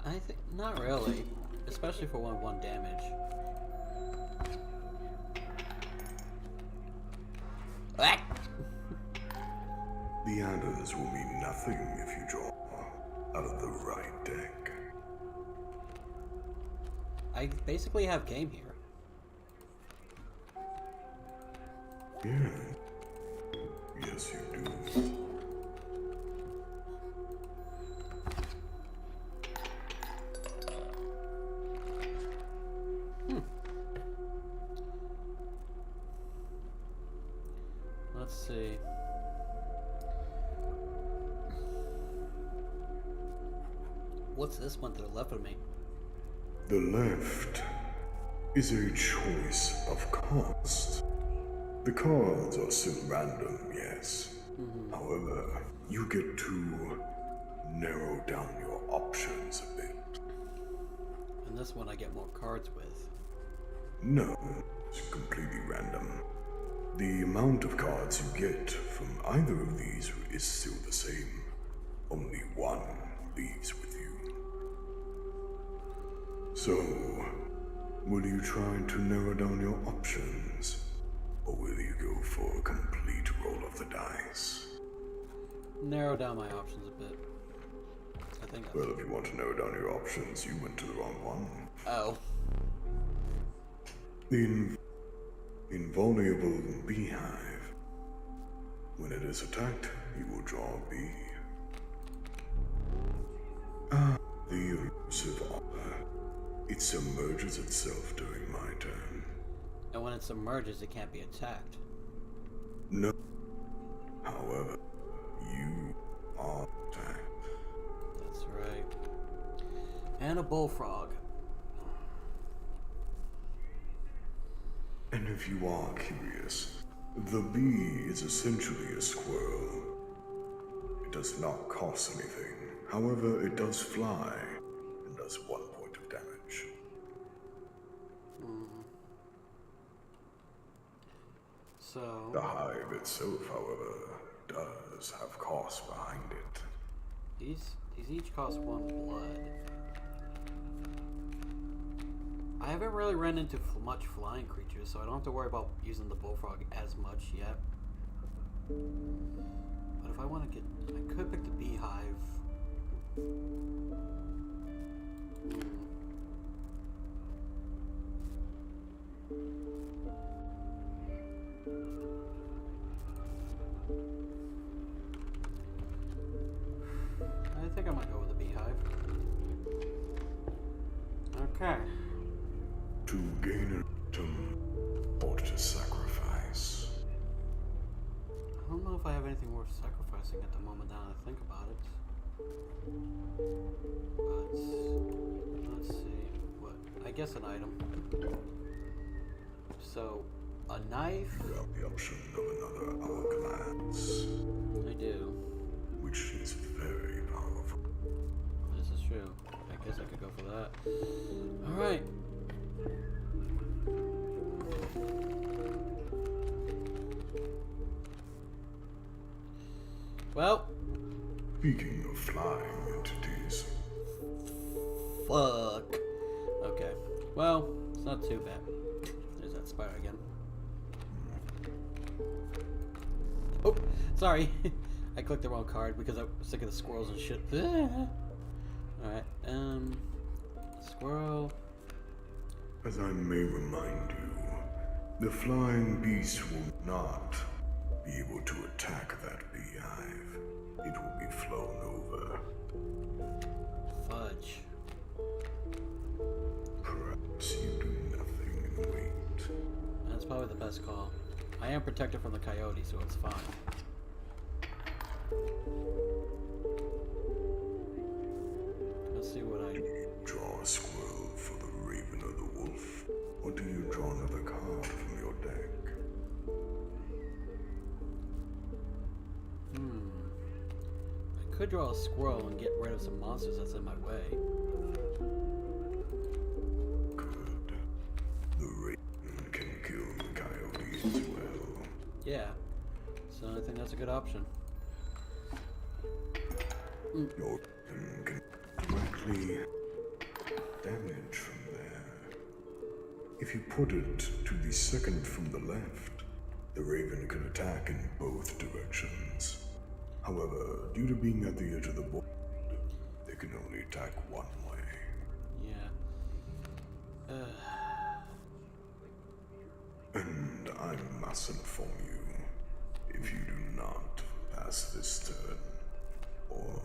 I think not really, especially for 1/1 damage. Ah! The adders will mean nothing if you draw out of the right deck. I basically have game here. Yeah. Yes, you do. Let's see. What's this one to the left of me? The left is a choice of cost. The cards are still random, yes. However, you get to narrow down your options a bit. And this one I get more cards with. No, it's completely random. The amount of cards you get from either of these is still the same. Only one leaves with you. So, will you try to narrow down your options? Or will you go for a complete roll of the dice? Narrow down my options a bit. I think that's... Well, if you want to narrow down your options, you went to the wrong one. Oh. The invulnerable beehive. When it is attacked, you will draw a bee. Ah, the elusive honor. It submerges itself during my turn. And when it submerges, it can't be attacked. No. However, you are attacked. That's right. And a bullfrog. And if you are curious, the bee is essentially a squirrel. It does not cost anything. However, it does fly and does 1 point of damage. So... The hive itself, however, does have costs behind it. These each cost 1 blood. I haven't really run into much flying creatures, so I don't have to worry about using the bullfrog as much yet. But if I want to get... I could pick the beehive. I think I might go with the beehive. Okay. To gain an item or to sacrifice. I don't know if I have anything worth sacrificing at the moment now that I think about it. But let's see. What? I guess an item. So, a knife. You have the option of another hourglass, I do. which is very powerful. This is true. I guess I could go for that. Alright. Well. Speaking of flying entities, Fuck. Okay. Well, it's not too bad. There's that spider again. Oh, sorry. I clicked the wrong card because I was sick of the squirrels and shit. Alright, squirrel. as I may remind you, the flying beast will not be able to attack that beehive. It will be flown over. Fudge. Perhaps you do nothing and wait. That's probably the best call. I am protected from the coyote, so it's fine. Let's see what I... Do you draw a squirrel for the raven or the wolf? Or do you draw another card from your deck? I could draw a squirrel and get rid of some monsters that's in my way. Good. The raven can kill the coyote as well. Yeah. So I think that's a good option. Your weapon can directly damage from there. If you put it to the second from the left, the Raven can attack in both directions. However, due to being at the edge of the board, they can only attack one way. Yeah. And I must inform you, if you do not pass this turn, or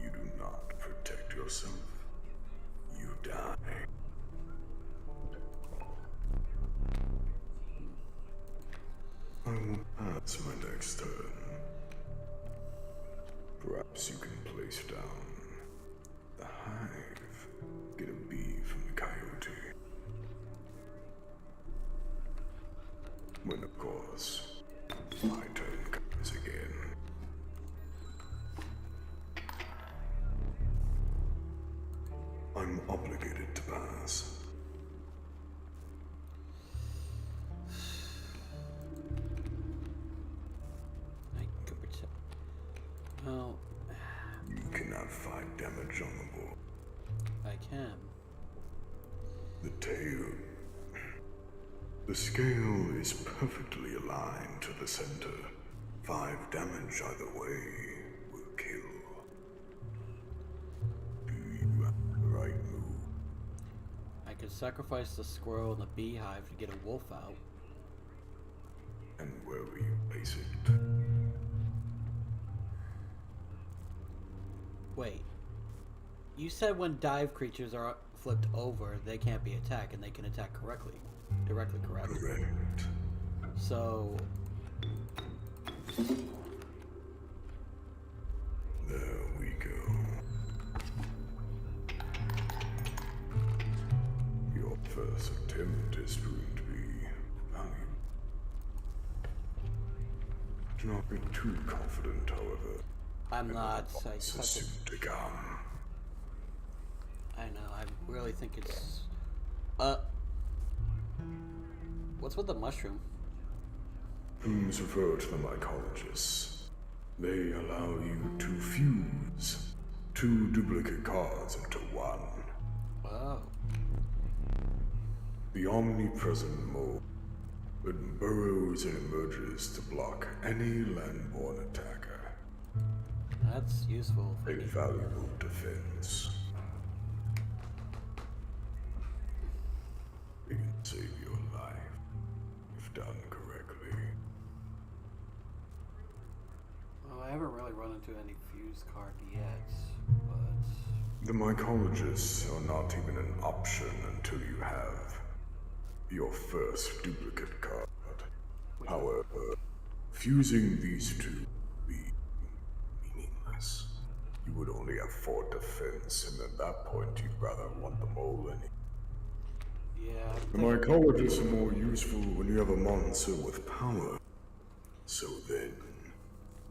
you do not protect yourself, you die. I will pass my next turn. Perhaps you can place down the hive, get a bee from the coyote. When, of course, my turn comes again. I'm obligated to pass. I could protect. Well, You can have 5 damage on the board. I can. The tail. The scale is perfectly aligned to the center. 5 damage either way will kill. Do you have the right move? I could sacrifice the squirrel and the beehive to get a wolf out. And where will you place it? Wait. You said when dive creatures are flipped over, they can't be attacked, and they can attack directly, correct? Correct. So, There we go. Your first attempt is going to be valuable. Do not be too confident, however. I'm not. I It's just have soon to, to come. I know. I really think it's. What's with the mushroom? Rooms refer to the mycologists. They allow you to fuse 2 duplicate cards into 1. Oh. The omnipresent mode. It burrows and emerges to block any landborne attacker. That's useful. A valuable defense. It can save your life if done correctly. Well, I haven't really run into any fuse card yet, but The mycologists are not even an option until you have your first duplicate card. However, fusing these 2 would be meaningless. You would only have 4 defense, and at that point you'd rather want them all anyway. yeah. I The think- mycologists are more useful when you have a monster with power. So then,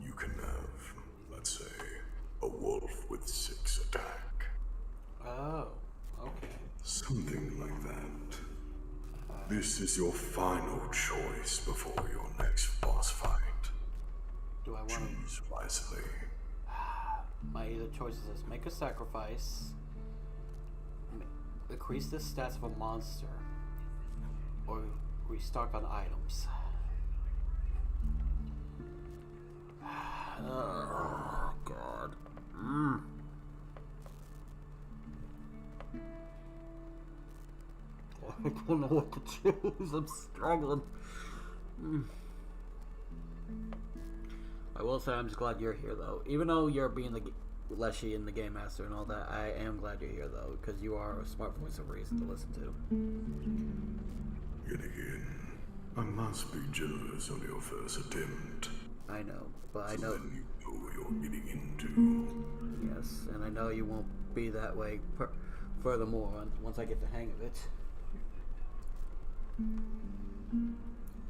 you can have, let's say, a wolf with 6 attack. Oh, okay. Something like that. This is your final choice before your next boss fight. Do I want to? Choose wisely. My either choices is make a sacrifice, increase the stats of a monster, or restock on items. Oh, God. I don't know what to choose. I'm struggling. I will say I'm just glad you're here, though. Even though you're being the Leshy and the Game Master and all that, I am glad you're here, though, because you are a smart voice of reason to listen to. Yet again, I must be generous on your first attempt. I know, but I So know, then you know what you're getting into. yes, and I know you won't be that way furthermore once I get the hang of it.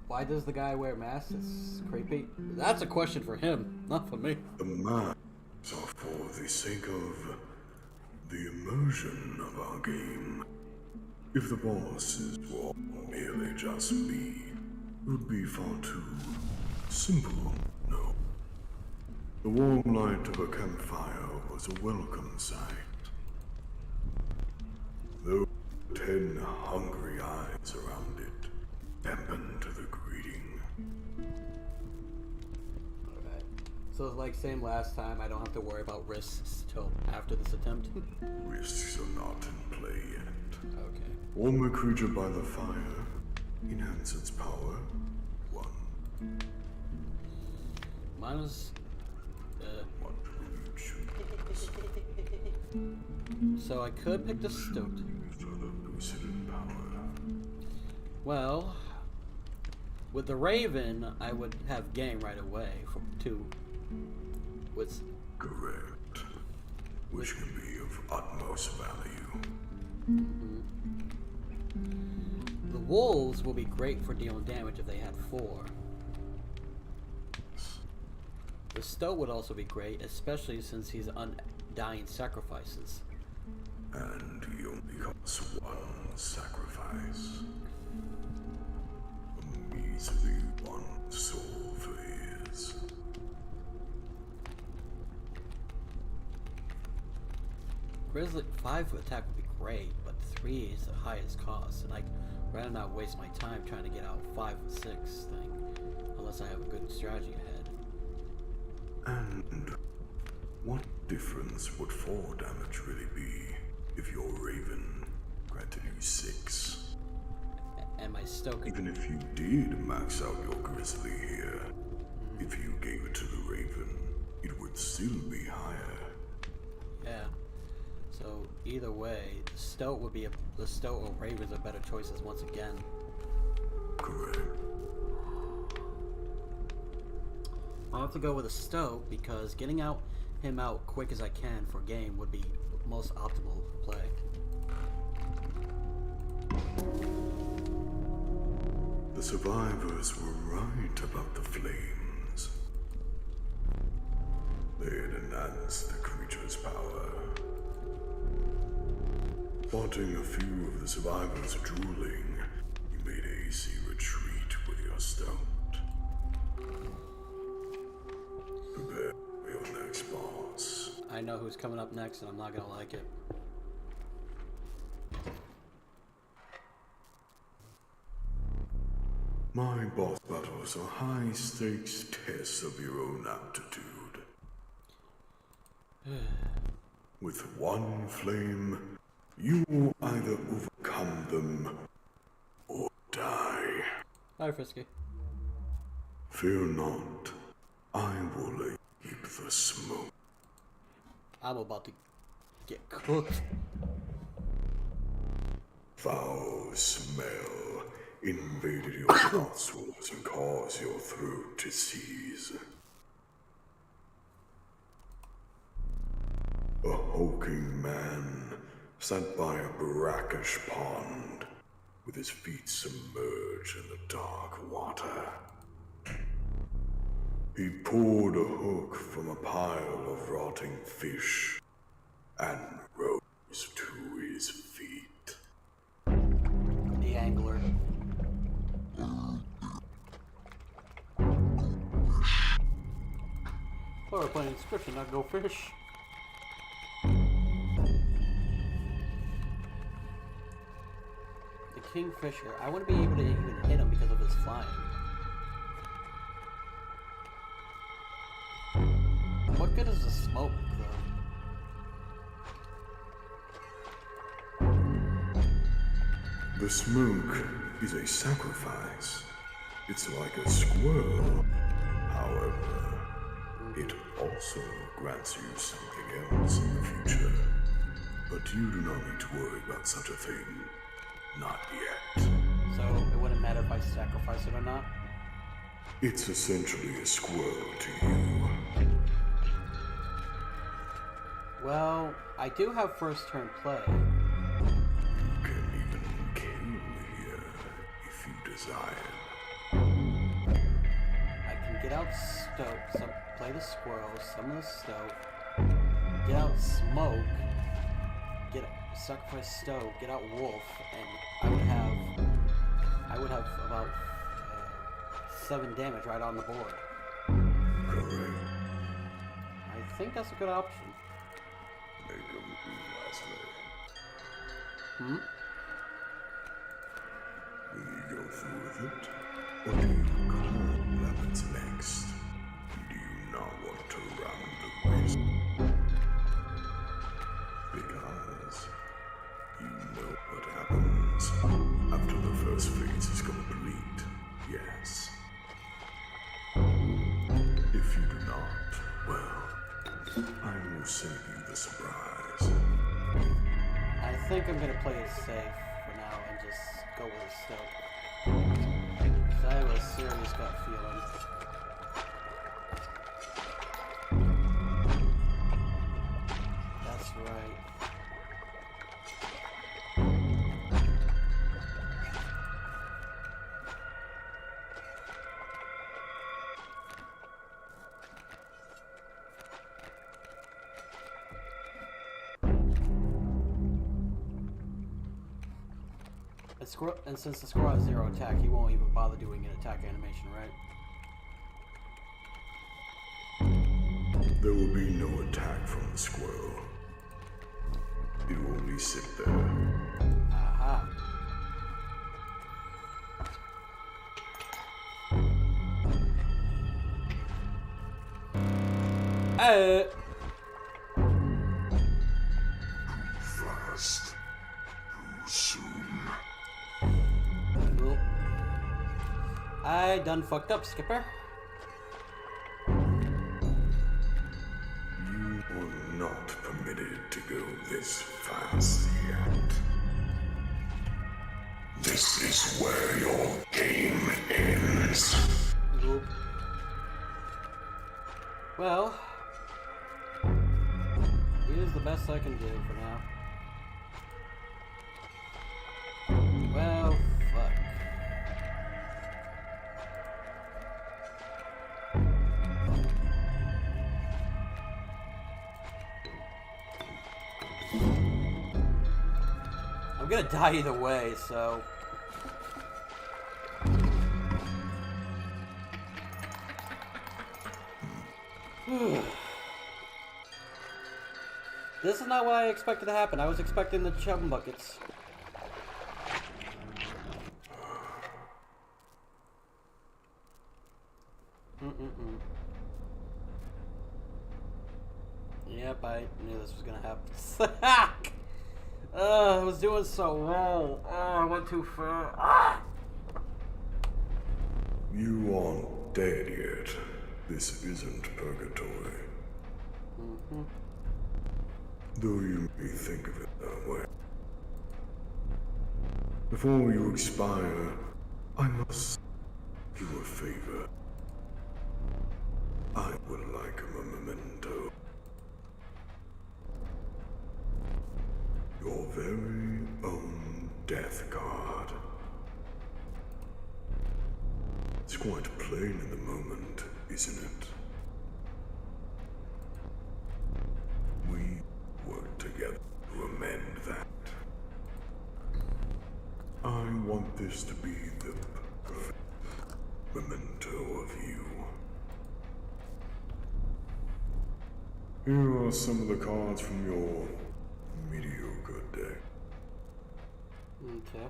Why does the guy wear masks? It's creepy. That's a question for him, not for me. The masks are for the sake of the immersion of our game. If the bosses were merely just me, it would be far too simple, no. The warm light of a campfire was a welcome sight. Though 10 hungry eyes around it dampened the greeting. Okay. So it's like same last time, I don't have to worry about risks till after this attempt. Risks are not in play yet. Okay. Warm a creature by the fire. Enhance its power. 1. Minus... What will you choose? So I could pick the stoat. Further boosted in power. Well, with the Raven, I would have game right away from 2. With Correct. Which can be of utmost value. the wolves will be great for dealing damage if they had 4. The stoat would also be great, especially since he's undying sacrifices. And he only costs 1 sacrifice. A measly 1 soul for his. Grizzly 5 attack would be great, but 3 is the highest cost, and I'd rather not waste my time trying to get out 5 and 6 thing, unless I have a good strategy ahead. And what difference would 4 damage really be if your Raven granted you 6? And my stoat. Even if you did max out your Grizzly here, if you gave it to the Raven, it would still be higher. Yeah. So either way, the stoat or Raven's are better choices once again. Correct. I'll have to go with a stoat because getting him out quick as I can for game would be most optimal play. The survivors were right about the flames. They had enhanced the creature's power. Spotting a few of the survivors drooling, you made a hasty retreat with your stoat. Prepare for your next boss. I know who's coming up next and I'm not gonna like it. My boss battles are high-stakes tests of your own aptitude. With 1 flame, you will either overcome them or die. Hi, Frisky. Fear not, I will let you keep the smoke. I'm about to get cooked. Foul smell invaded your nostrils and caused your throat to seize. A hulking man sat by a brackish pond, with his feet submerged in the dark water. He pulled a hook from a pile of rotting fish and rose to his feet. The angler. Oh, we're playing Inscryption, not Go Fish. The Kingfisher. I wouldn't be able to even hit him because of his flying. What good is the smoke, though? The smoke is a sacrifice. It's like a squirrel. However, it also grants you something else in the future. But you do not need to worry about such a thing. Not yet. So it wouldn't matter if I sacrifice it or not? It's essentially a squirrel to you. Well, I do have first turn play. You can even kill here if you desire. I can get out stoat, play the squirrel, summon the stoat, get out smoke, sacrifice stoat, get out wolf, and I would have about 7 damage right on the board. Correct. think that's a good option. Make a move wisely. Hmm? Will you go through with it? Or do you call rabbits next? Do you not want to run the risk? Because you know what happens after the first phase is complete, yes. If you do not, well, I will save you the surprise. I think I'm gonna play it safe for now and just go with a stoke. 'Cause I have a serious gut feeling. That's right. And since the squirrel has 0 attack, he won't even bother doing an attack animation, right? There will be no attack from the squirrel. It will only sit there. Aha. Fast. Too soon. Well, I done fucked up, Skipper. You are not permitted to go this fast yet. This is where your game ends. Oop. Well, here's the best I can do for now. Well, fuck. I'm gonna die either way, so... This is not what I expected to happen. I was expecting the chum buckets. Yep, I knew this was gonna happen. I was doing so well. Oh, I went too far. You aren't dead yet. This isn't purgatory. Though you may think of it that way. Before you expire, I must do you a favor. I would like a memento. Your very own death card. It's quite plain in the moment, isn't it? We work together to amend that. I want this to be the perfect memento of you. Here are some of the cards from your mediocre deck. Okay.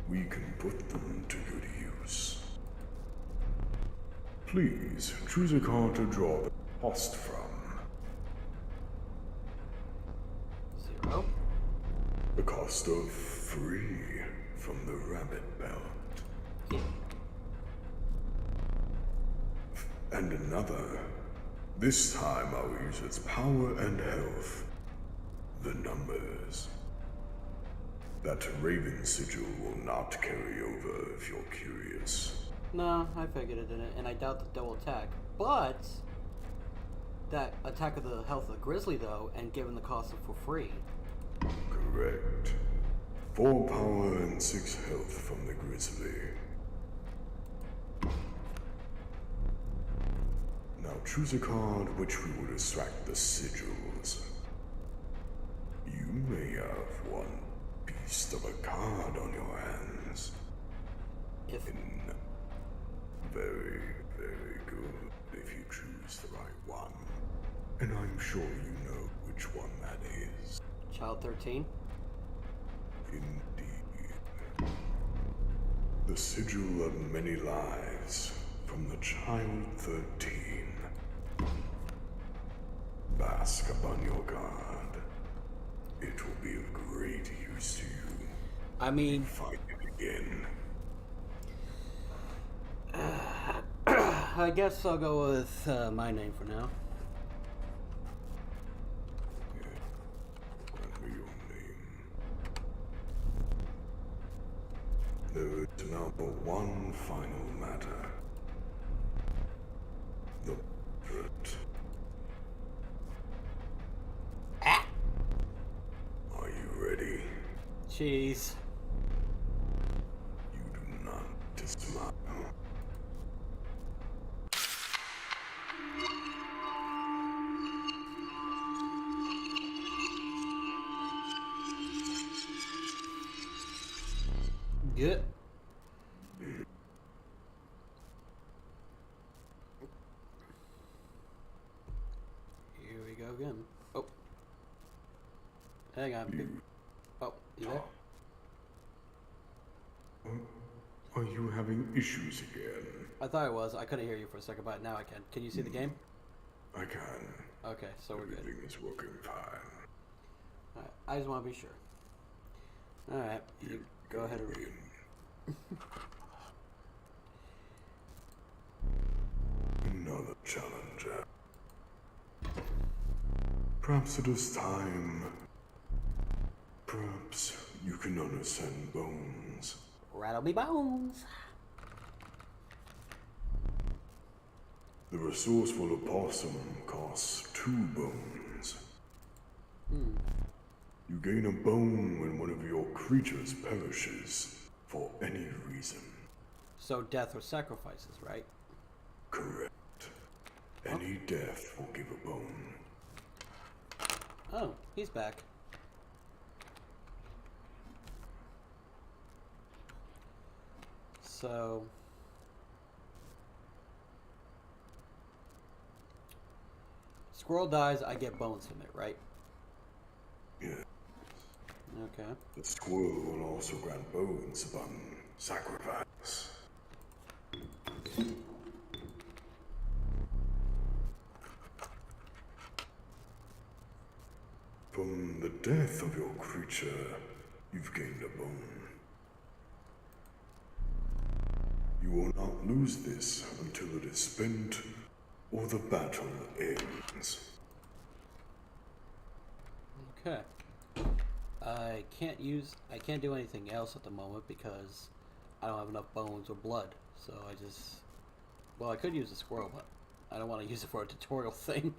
We can put them to good use. Please choose a card to draw the cost from. 0. The cost of 3 from the rabbit belt. Yeah. And another. This time I will use its power and health. The numbers. That Raven sigil will not carry over if you're curious. No, I figured it didn't, and I doubt the double attack. But that attack of the health of the grizzly, though, and given the cost of for free. Correct. 4 power and 6 health from the grizzly. Now choose a card which we will distract the sigils. You may have one beast of a card on your hands. If Very, very good. if you choose the right one. And I'm sure you know which one that is. Child 13? Indeed. The sigil of many lives from the Child 13. Bask upon your guard. It will be of great use to you. I mean... Fight it again. I guess I'll go with my name for now. Grant me your name. There is now but one final matter. The portrait. Are you ready? Jeez. You do not dismount. Good. Here we go again. Oh. Hang on. Oh, you there? Are you having issues again? I thought I was. I couldn't hear you for a second, but now I can. Can you see the game? I can. Okay, so we're good. Everything is working fine. Alright, I just want to be sure. Alright, you go ahead and read. Another challenger. Perhaps it is time. Perhaps you can understand bones. Rattle me bones. The resourceful opossum costs 2 bones. You gain a bone when one of your creatures perishes for any reason. So death or sacrifices, right? Correct. Any death will give a bone. Oh, he's back. So... Squirrel dies, I get bones from it, right? Yeah. Okay. The squirrel will also grant bones upon sacrifice. From the death of your creature, you've gained a bone. You will not lose this until it is spent or the battle ends. Okay. I can't do anything else at the moment because I don't have enough bones or blood. So well, I could use a squirrel, but I don't want to use it for a tutorial thing.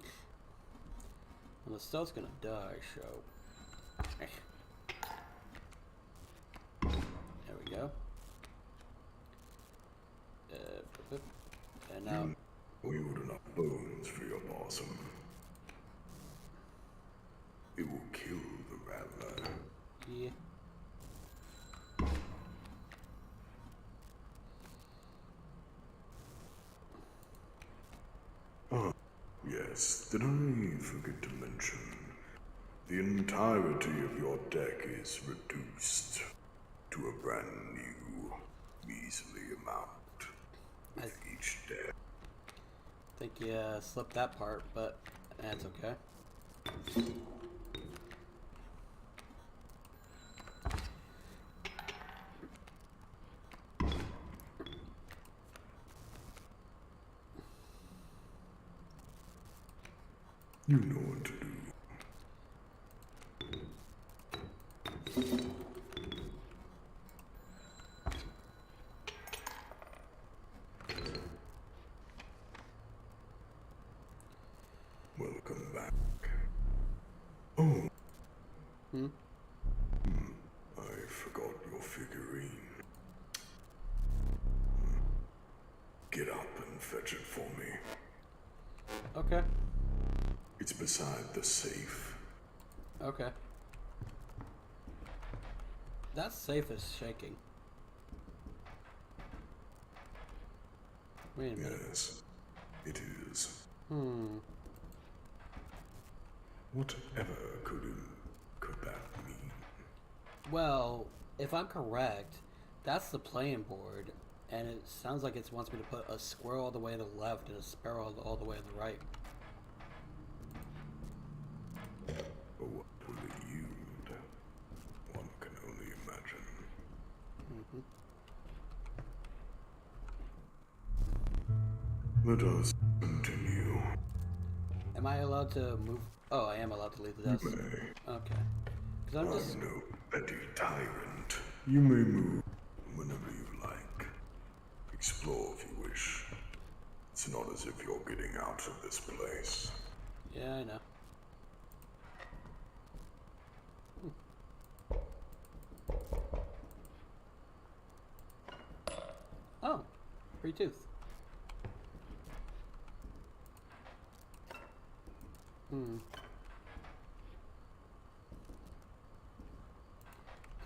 And the stealth's gonna die, so... There we go. And now... Wield enough bones for your possum. It will kill the rattler. Yeah. Ah, yes. Did I forget to mention? The entirety of your deck is reduced to a brand new, measly amount with each deck. I think you slipped that part, but that's okay. You know what to do. Welcome back. Oh. I forgot your figurine. Get up and fetch it for me. Okay. It's beside the safe. Okay. That safe is shaking. Wait a minute. Yes. It is. Whatever could that mean? Well, if I'm correct, that's the playing board, and it sounds like it wants me to put a squirrel all the way to the left and a sparrow all the way to the right. But what will it yield? One can only imagine. Let us continue. Am I allowed to move? Oh, I am allowed to leave the desk. You may. Okay. Because I'm just... I'm no petty tyrant. You may move whenever you like. Explore if you wish. It's not as if you're getting out of this place. Yeah, I know. Oh, free tooth.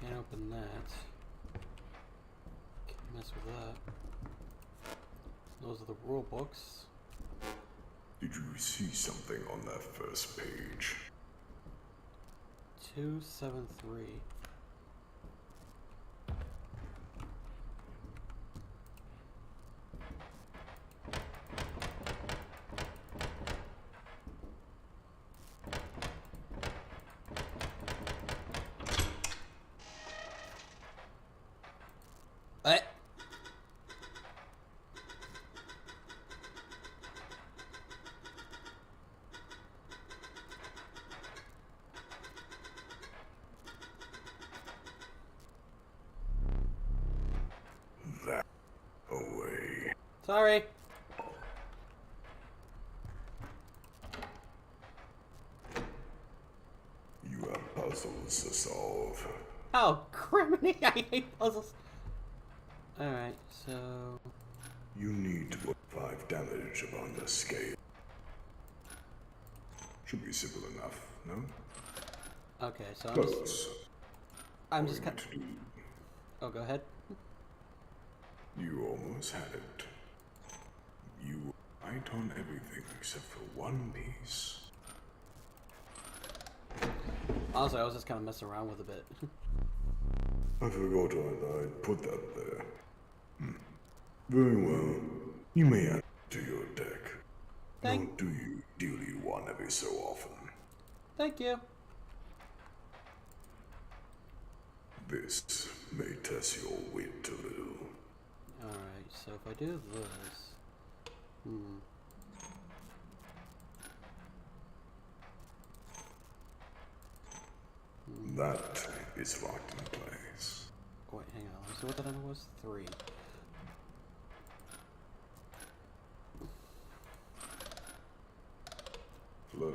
Can't open that. Can't mess with that. Those are the rule books. Did you see something on that first page? 273. That away. Sorry. You have puzzles to solve. Oh, criminy! I hate puzzles. Alright, so... You need to put 5 damage upon the scale. Should be simple enough, no? Okay, so Close. I'm just Going to do- Oh, go ahead. You almost had it. You were right on everything except for one piece. Honestly, I was just kind of messing around with a bit. I forgot I'd put that there. Very well. You may add it to your deck. Nor do you dearly one every so often. Thank you. This may test your wit a little. Alright, so if I do this... That is locked in place. Oh, wait, hang on. So what the number was? 3. Flo,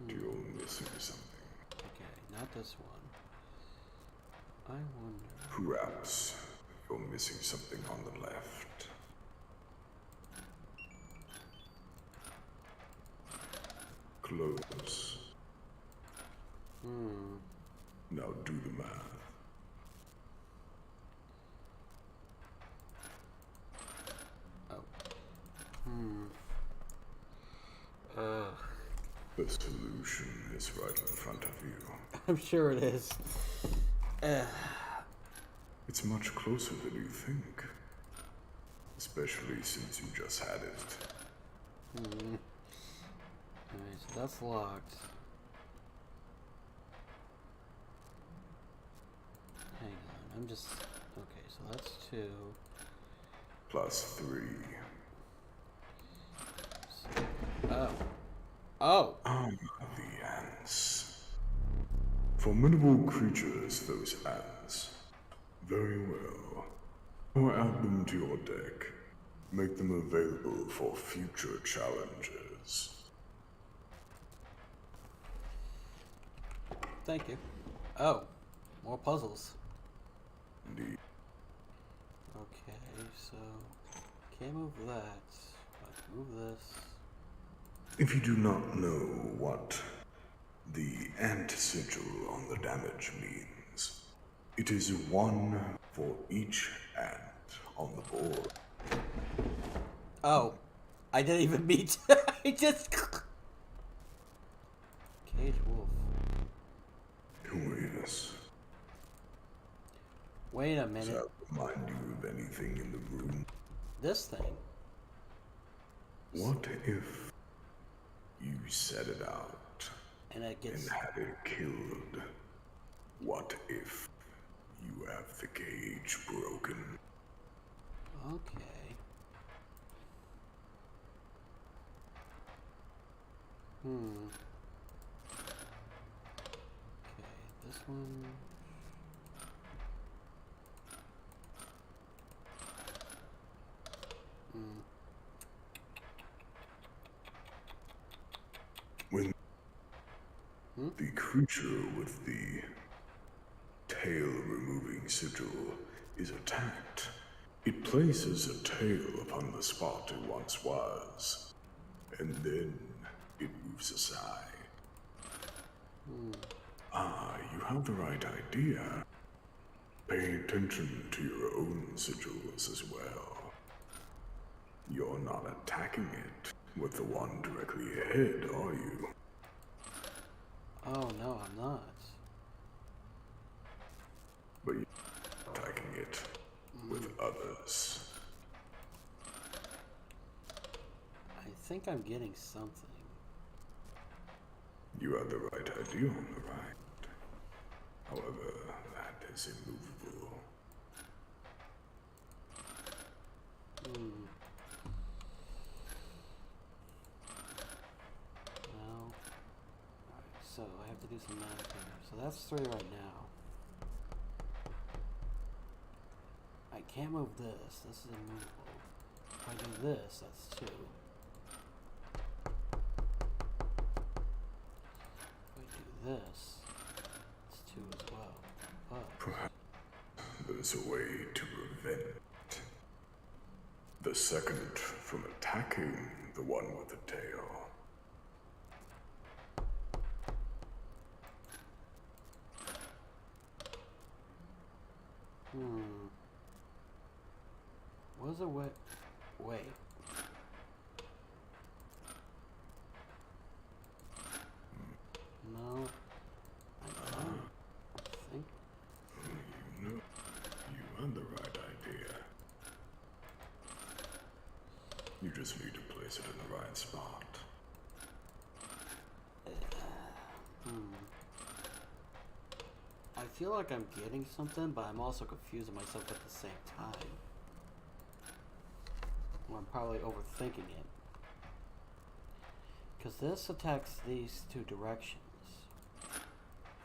you're missing something. Okay, not this one. I wonder... Perhaps you're missing something on the left. Close. Now do the math. The solution is right in front of you. I'm sure it is. It's much closer than you think. Especially since you just had it. Alright, so that's locked. Hang on, I'm just... Okay, so that's 2. Plus 3. Oh. Oh! The ants. Formidable creatures, those ants. Very well. Or add them to your deck. Make them available for future challenges. Thank you. Oh, more puzzles. Indeed. Okay, so... Can't move that. But move this. If you do not know what the ant sigil on the damage means, it is 1 for each ant on the board. Oh, I didn't even meet. I just. Cage wolf. Oh, yes. Wait a Does minute. that remind you of anything in the room? This thing. What if you set it out And it and gets. had it killed? What if you have the cage broken? Okay. Okay, this one. When the creature with the tail-removing sigil is attacked, it places a tail upon the spot it once was, and then it moves aside. You have the right idea. Pay attention to your own sigils as well. You're not attacking it with the one directly ahead, are you? Oh no, I'm not. But you're attacking it with others. I think I'm getting something. You had the right idea on the right. However, that is immovable. Well, alright, so I have to do some math here. So that's 3 right now. I can't move this. This is immovable. If I do this, that's 2. If I do this, it's 2 as well. But Perhaps there's a way to prevent the second from attacking the one with the tail. What's a way? Wait. No. I don't think. You know, you had the right idea. You just need to place it in the right spot. I feel like I'm getting something, but I'm also confusing myself at the same time. Well, I'm probably overthinking it. Because this attacks these 2 directions.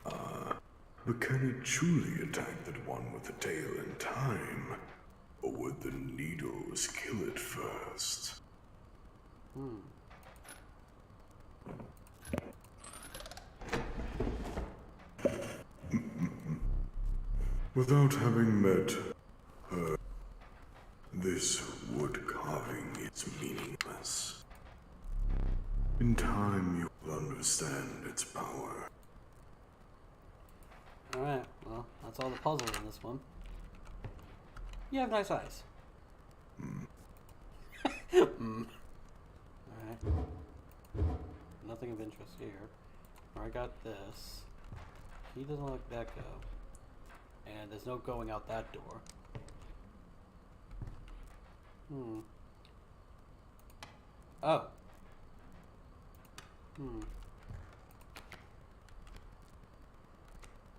But can it truly attack that one with the tail in time? Or would the needles kill it first? Without having met her, this wood carving is meaningless. In time, you will understand its power. Alright, well, that's all the puzzle in this one. You have nice eyes. Alright. Nothing of interest here. I got this. He doesn't let that go. And there's no going out that door. Oh.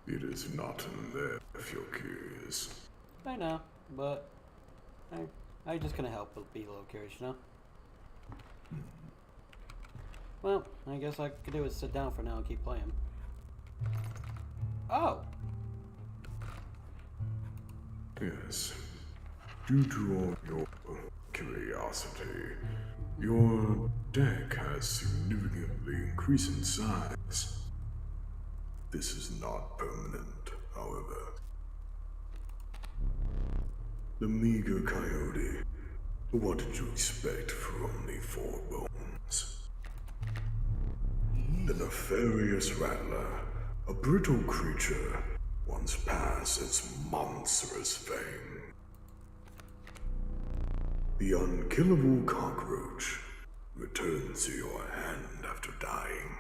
It is not in there if you're curious. I know, but I just gonna help but be a little curious, you know? Well, I guess all I could do is sit down for now and keep playing. Oh! Yes. Due to all your curiosity, your deck has significantly increased in size. This is not permanent, however. The meager coyote. What did you expect for only 4 bones? The nefarious rattler, a brittle creature, once past its monstrous fame. The unkillable cockroach returns to your hand after dying.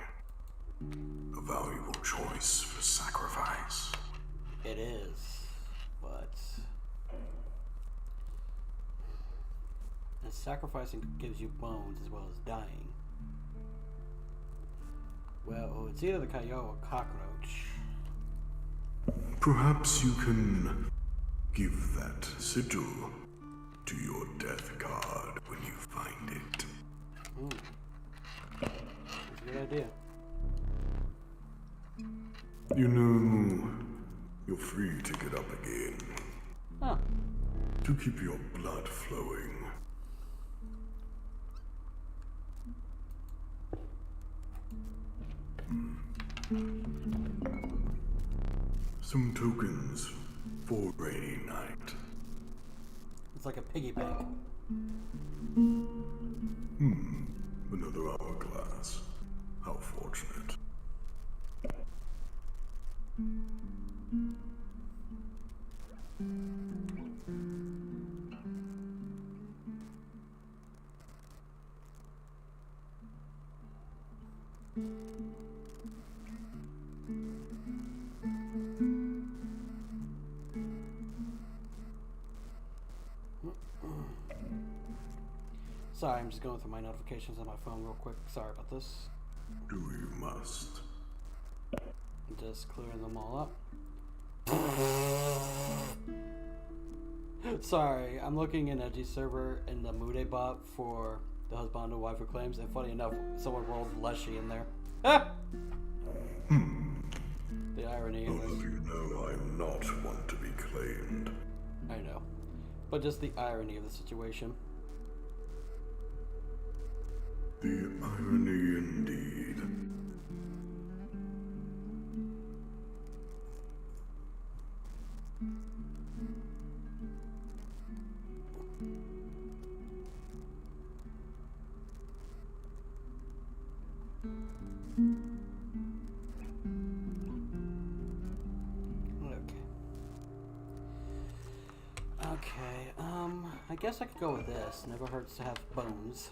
A valuable choice for sacrifice. It is, but and sacrificing gives you bones as well as dying. Well, it's either the coyote or cockroach. Perhaps you can give that sigil to your death card when you find it. That's a good idea. You know, you're free to get up again. Huh. To keep your blood flowing. Some tokens for a rainy night. It's like a piggy bank. Another hourglass. How fortunate. Sorry, I'm just going through my notifications on my phone real quick. Sorry about this. Do you must? Just clearing them all up. Sorry, I'm looking in a G server in the Mude bot for the husband and wife who claims, and funny enough, someone rolled Leshy in there. The irony All of of this. you know I'm not one to be claimed. I know. But just the irony of the situation. The irony indeed. Okay, I guess I could go with this. Never hurts to have bones.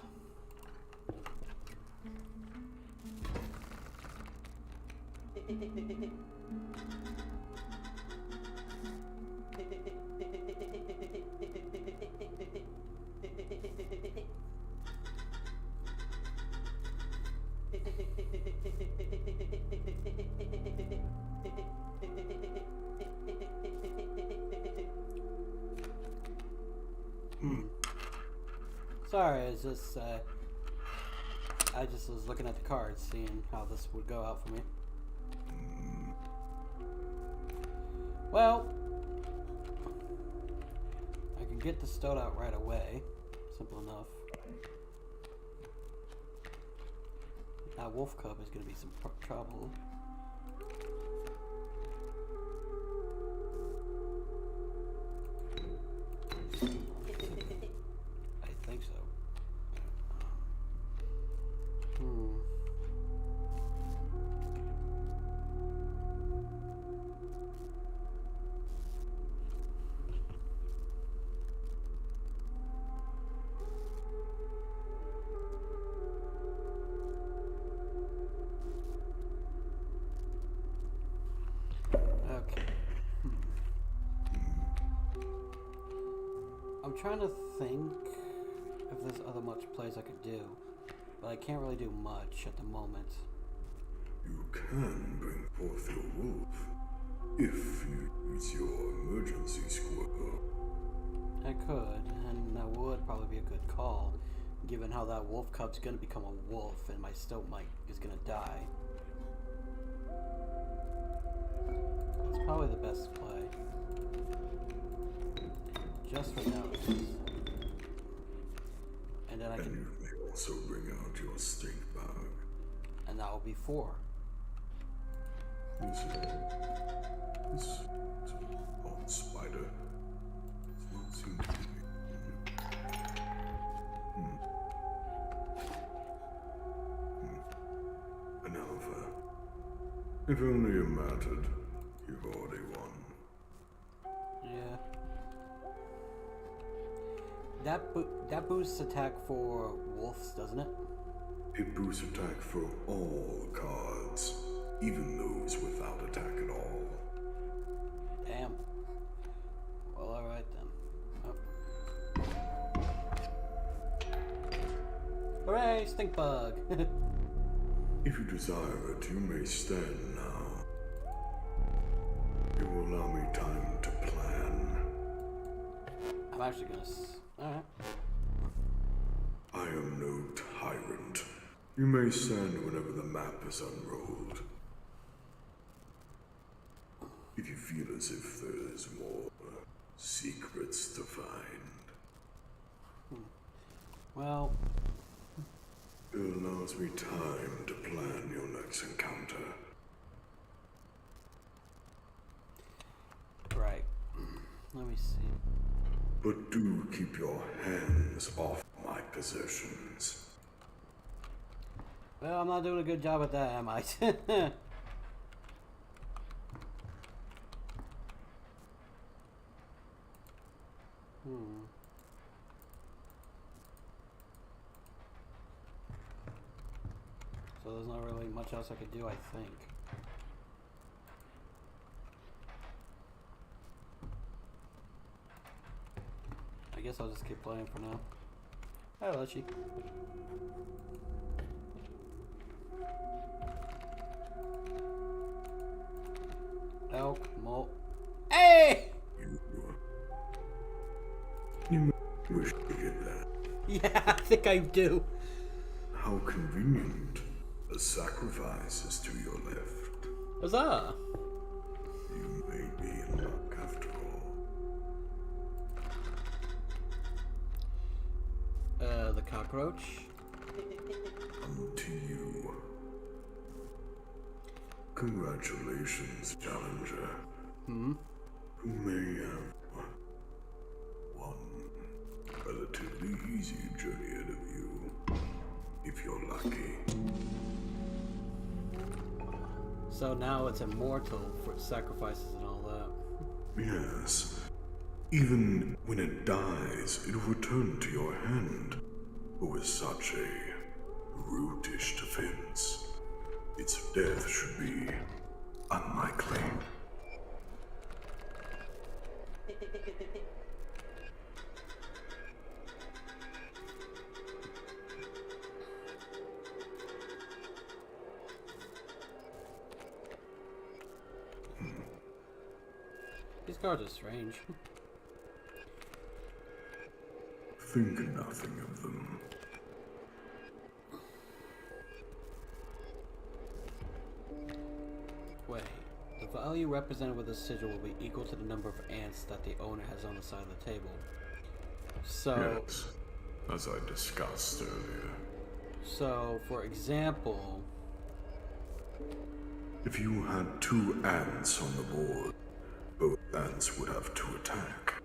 Sorry, it's just, I just was looking at the cards, seeing how this would go out for me. Well, I can get the stowed out right away. Simple enough. That wolf cub is going to be some trouble. I think so. Okay. I'm trying to think if there's other much plays I could do, but I can't really do much at the moment. You can bring forth your wolf if you use your emergency squirrel. I could, and that would probably be a good call, given how that wolf cub's gonna become a wolf and my stomach is gonna die. It's probably the best play. Just for now. And then I And can, you may also bring out your stink bag. and that will be 4. This odd spider does not seem to be. An alpha. If only it mattered, you've already won. Yeah. That boosts attack for wolves, doesn't it? It boosts attack for all cards, even those without attack at all. Damn. Well, alright then. Oh. Hooray, stink bug! If you desire it, you may stand now. It will allow me time to plan. I'm actually gonna. Alright. I am no tyrant. You may stand whenever the map is unrolled. If you feel as if there's more secrets to find. Well. It allows me time to plan your next encounter. Right. Let me see. But do keep your hands off my possessions. Well, I'm not doing a good job at that, am I? So there's not really much else I could do, I think. I guess I'll just keep playing for now. Hi, Luchi. Elk, mole. Hey! You wish to get that. Yeah, I think I do. How convenient. A sacrifice is to your left. Huzzah! You may be in luck after all. The cockroach. Unto you. Congratulations, challenger. You may have one relatively easy journey ahead of you, if you're lucky. So now it's immortal for sacrifices and all that. Yes. Even when it dies, it will return to your hand. But with such a brutish defense, its death should be unlikely. These cards are strange. Think nothing of them. Wait. The value represented with the sigil will be equal to the number of ants that the owner has on the side of the table. So, Yes, as I discussed earlier. So, for example, If you had 2 ants on the board, both ants would have to attack,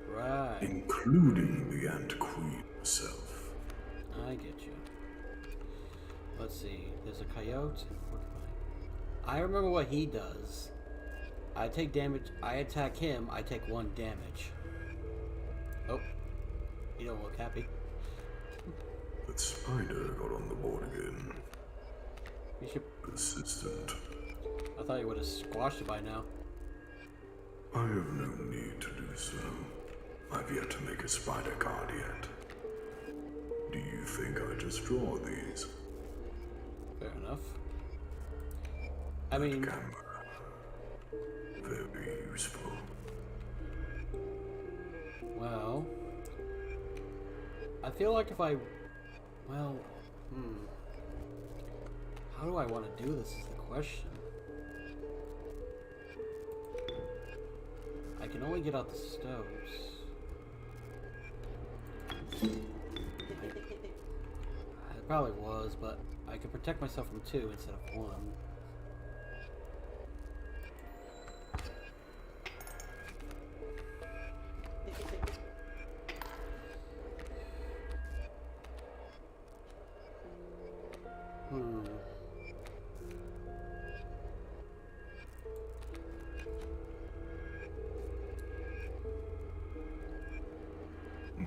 right, including the ant queen herself. I get you. Let's see, there's a coyote and a porcupine. I remember what he does. I take damage, I attack him, I take 1 damage. Oh, you don't look happy. That spider got on the board again. You should, Persistent. I thought you would have squashed it by now. I have no need to do so. I've yet to make a spider card yet. Do you think I just draw these? Fair enough. I mean, Camera. Very useful. well, I feel like if I, well, how do I want to do this is the question. I can only get out the stoves. It probably was, but I could protect myself from 2 instead of 1.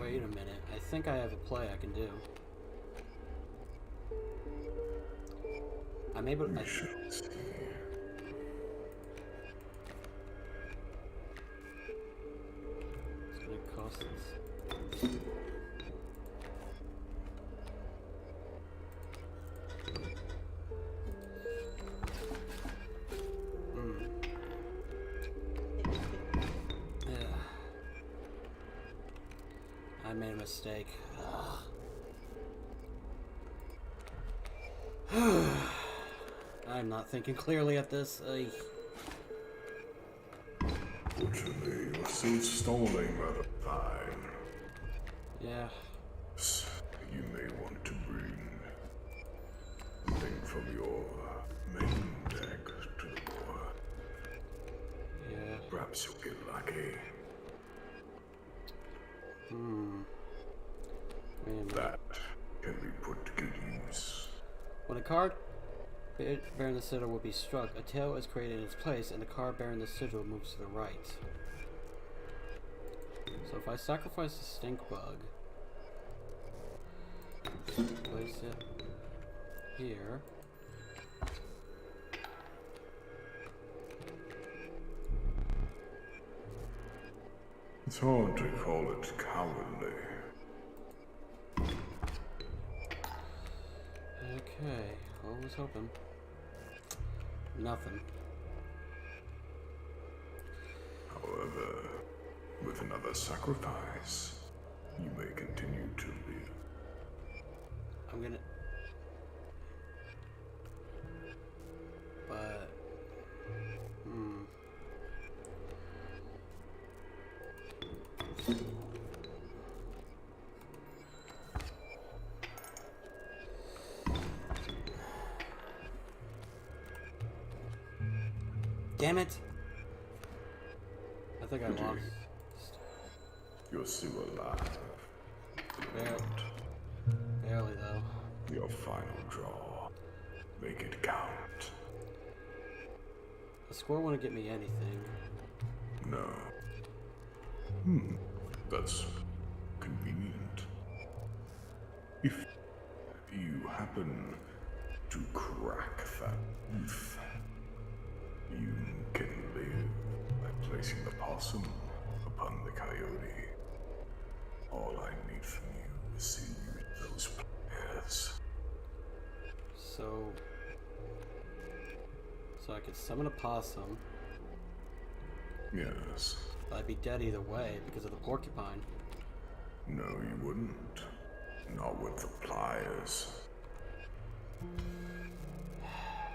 Wait a minute. I think I have a play I can do. I'm able to... We shall see. It's gonna cost us. Yeah. I made a mistake. I'm not thinking clearly at this. Fortunately, you're still stalling rather fine. Yeah. You may want to bring something from your main deck to the board. Yeah. Perhaps you'll get lucky. Wait a minute. That can be put to good use. When a card bearing the sigil will be struck, a tail is created in its place, and the card bearing the sigil moves to the right. So if I sacrifice the stink bug, place it here. It's hard to call it cowardly. Okay, I was hoping. Nothing. However, with another sacrifice, you may continue to live. I'm gonna... But... Damn it! I think I lost. You're still alive. Barely though. Your final draw. Make it count. The score won't get me anything. No. That's convenient. If you happen to crack that tooth, you can live by placing the possum upon the coyote. All I need from you is see you those players. So I could summon a possum. Yes. But I'd be dead either way because of the porcupine. No, you wouldn't. Not with the pliers.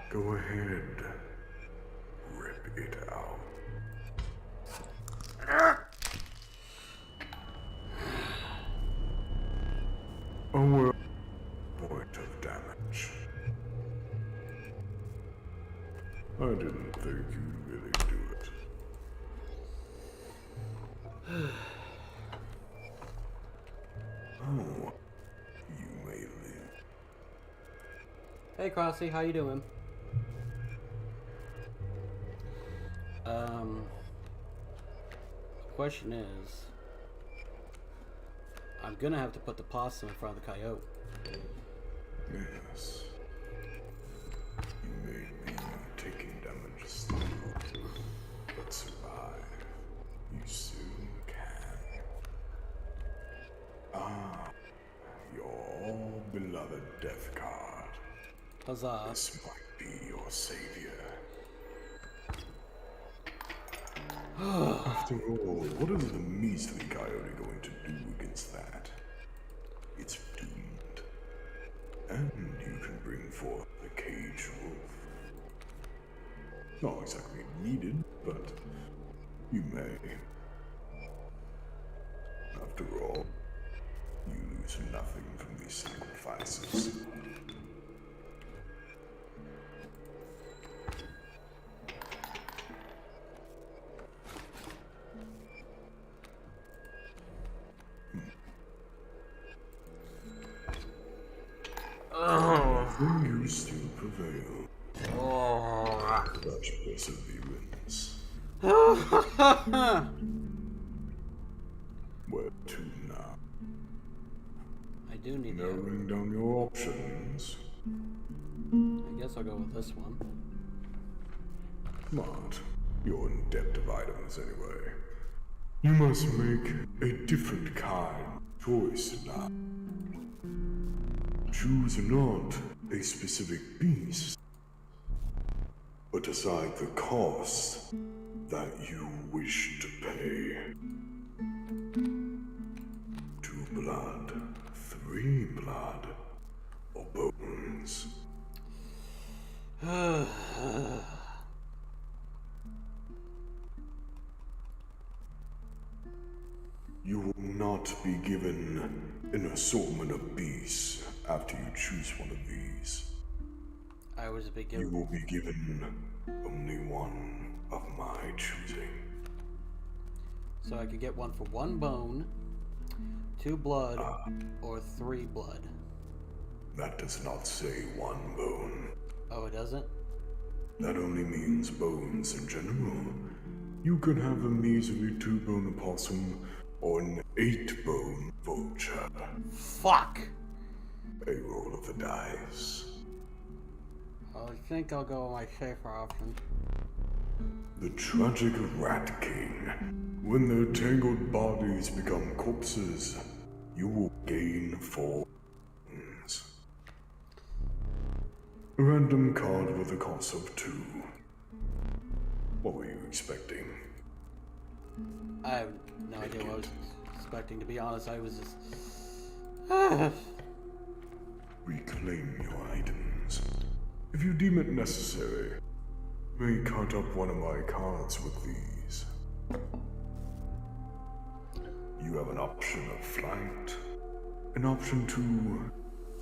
Go ahead. Rip it out. Oh well. Point of damage. I didn't think you'd really do it. Oh, you may live. Hey Crossy, how you doing? The question is, I'm gonna have to put the possum in front of the coyote. Yes. You may be taking damage still, but survive. You soon can. Ah, your beloved death card. Huzzah. This might be your savior. After all, what is the measly coyote going to do against that? It's doomed. And you can bring forth the cage wolf. Not exactly needed, but you may. After all, you lose nothing from these sacrifices. You still prevail. Such perseverance. Where to now? do need to. Narrowing down your options. I guess I'll go with this one. Smart. You're in depth of items anyway. You must make a different kind of choice now. Choose not a specific beast, but decide the cost that you wish to pay. 2 blood, 3 blood, or bones. You will not be given an assortment of beasts after you choose one of these. I was You beginning. will be given only one of my choosing. So I could get one for 1 bone, 2 blood, or 3 blood. That does not say 1 bone. Oh, it doesn't? That only means bones in general. You can have a measly 2-bone opossum or an 8-bone vulture. Fuck! A roll of the dice. I think I'll go with my safer option. The tragic Rat King. When their tangled bodies become corpses, you will gain 4 bones. A random card with a cost of 2. What were you expecting? I have no idea what I was expecting, to be honest. I was just... Reclaim your items. If you deem it necessary, you may cut up one of my cards with these. You have an option of flight, an option to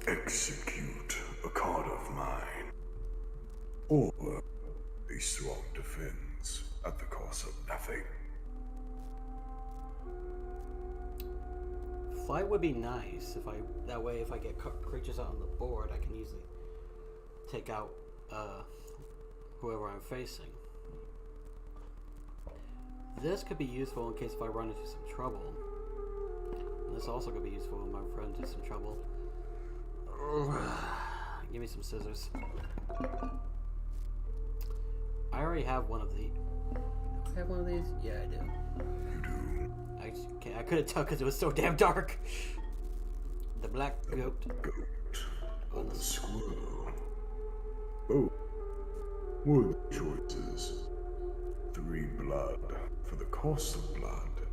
execute a card of mine, or a strong defense at the cost of nothing. Flight would be nice if that way if I get creatures out on the board, I can easily take out whoever I'm facing. This could be useful in case if I run into some trouble. And this also could be useful when I run into some trouble. Give me some scissors. I already have one of these. Do I have one of these? Yeah, I do. You do. I couldn't tell because it was so damn dark. The black goat. Goat or the squirrel. Oh, wood choices. 3 blood for the cost of blood,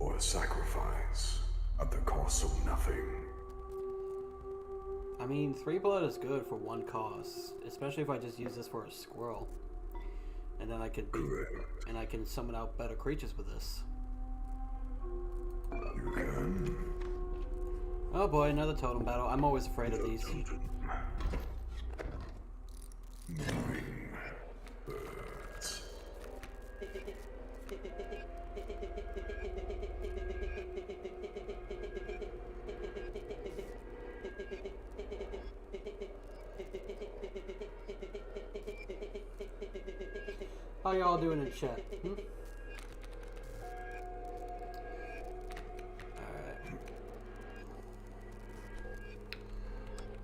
or a sacrifice at the cost of nothing. I mean, 3 blood is good for 1 cost, especially if I just use this for a squirrel, and then I can summon out better creatures with this. You can. Oh boy, another totem battle. I'm always afraid of these. Moving birds. How y'all doing in chat?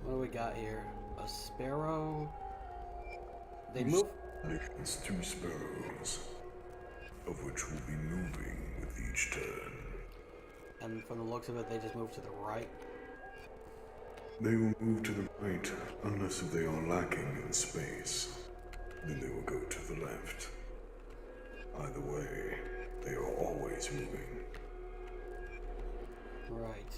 What do we got here? A sparrow. They move. It's 2 sparrows, of which will be moving with each turn. And from the looks of it, they just move to the right. They will move to the right unless if they are lacking in space. Then they will go to the left. Either way, they are always moving. Right.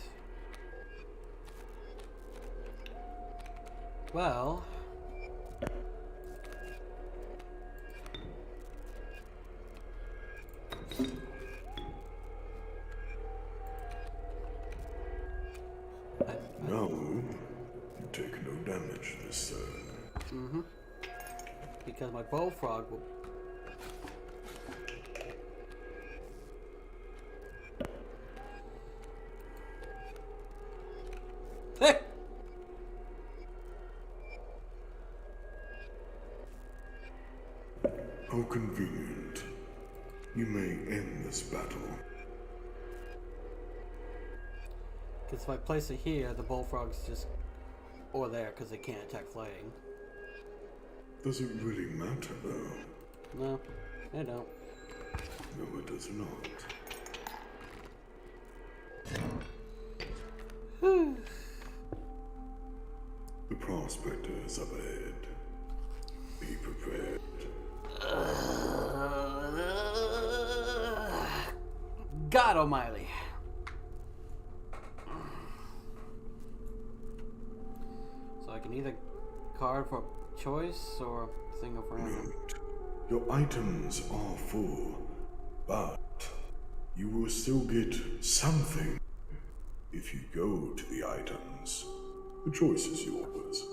Well. No, you take no damage this turn. Because my bullfrog will. Hey! How convenient. You may end this battle. Because if I place it here, the bullfrogs just... Or there, because they can't attack flying. Does it really matter, though? No, they don't. No, it does not. The prospector is up ahead. Be prepared. God almighty. So I can either card for choice or thing of random. Note, your items are full, but you will still get something if you go to the items. The choice is yours.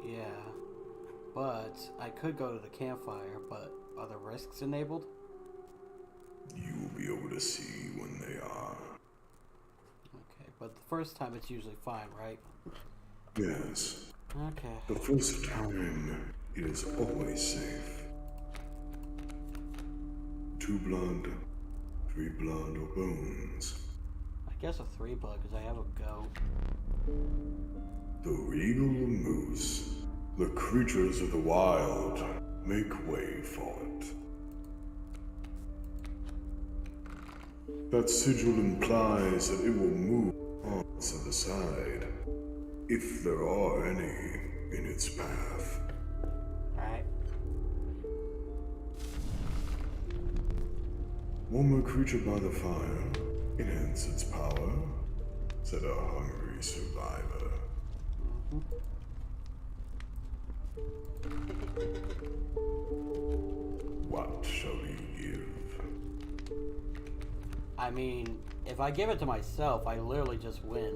Yeah, but I could go to the campfire, but are the risks enabled? You will be able to see when they are. Okay, but the first time it's usually fine, right? Yes. Okay. The first time it is always safe. 2 blood, 3 blood, or bones. I guess a 3 blood, because I have a goat. The regal moose, the creatures of the wild, make way for it. That sigil implies that it will move on to the side, if there are any in its path. Alright. Warm a creature by the fire, enhance its power, said a hungry survivor. What shall you give? I mean, if I give it to myself, I literally just win.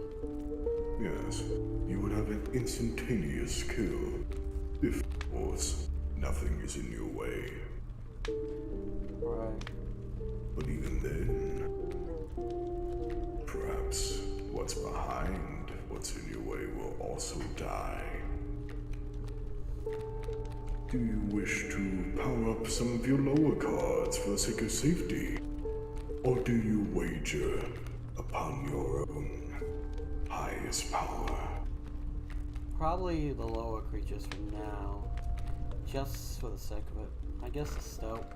Yes, you would have an instantaneous kill. If, of course, nothing is in your way. Right. But even then, perhaps what's behind what's in your way will also die. Do you wish to power up some of your lower cards for the sake of safety? Or do you wager upon your own highest power? Probably the lower creatures for now. Just for the sake of it. I guess the stoat.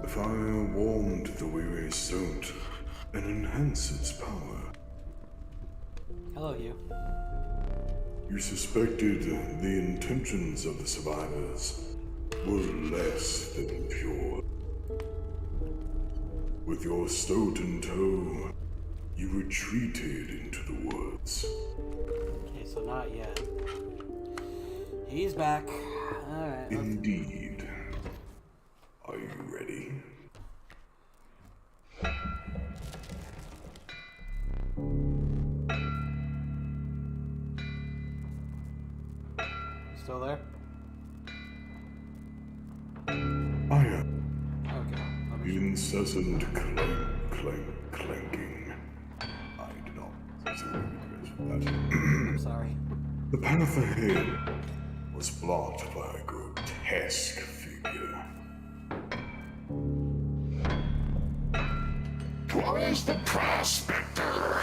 The fire warmed the weary stoat and enhanced its power. Hello, you. You suspected the intentions of the survivors were less than pure. With your stoat in tow, you retreated into the woods. Okay, so not yet. He's back. Alright. Indeed. Are you ready? Still there? I am. Okay. Let The me incessant clanking. I did not sincerely regret that. I'm sorry. The path ahead was blocked by a grotesque figure. 'Twas the prospector.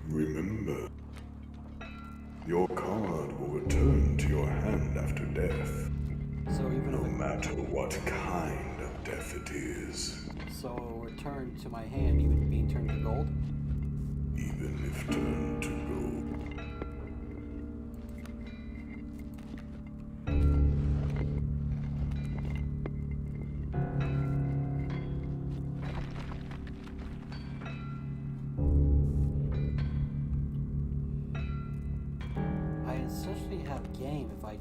Remember, your card will return to your hand after death, So even no if matter what kind of death it is, so it'll return to my hand, even being turned to gold? even if turned to gold. I essentially have game if I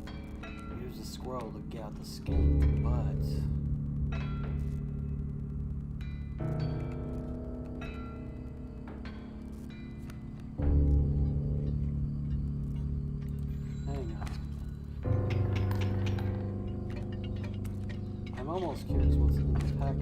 use the squirrel to get out the skin, but... almost curious what's in this pack.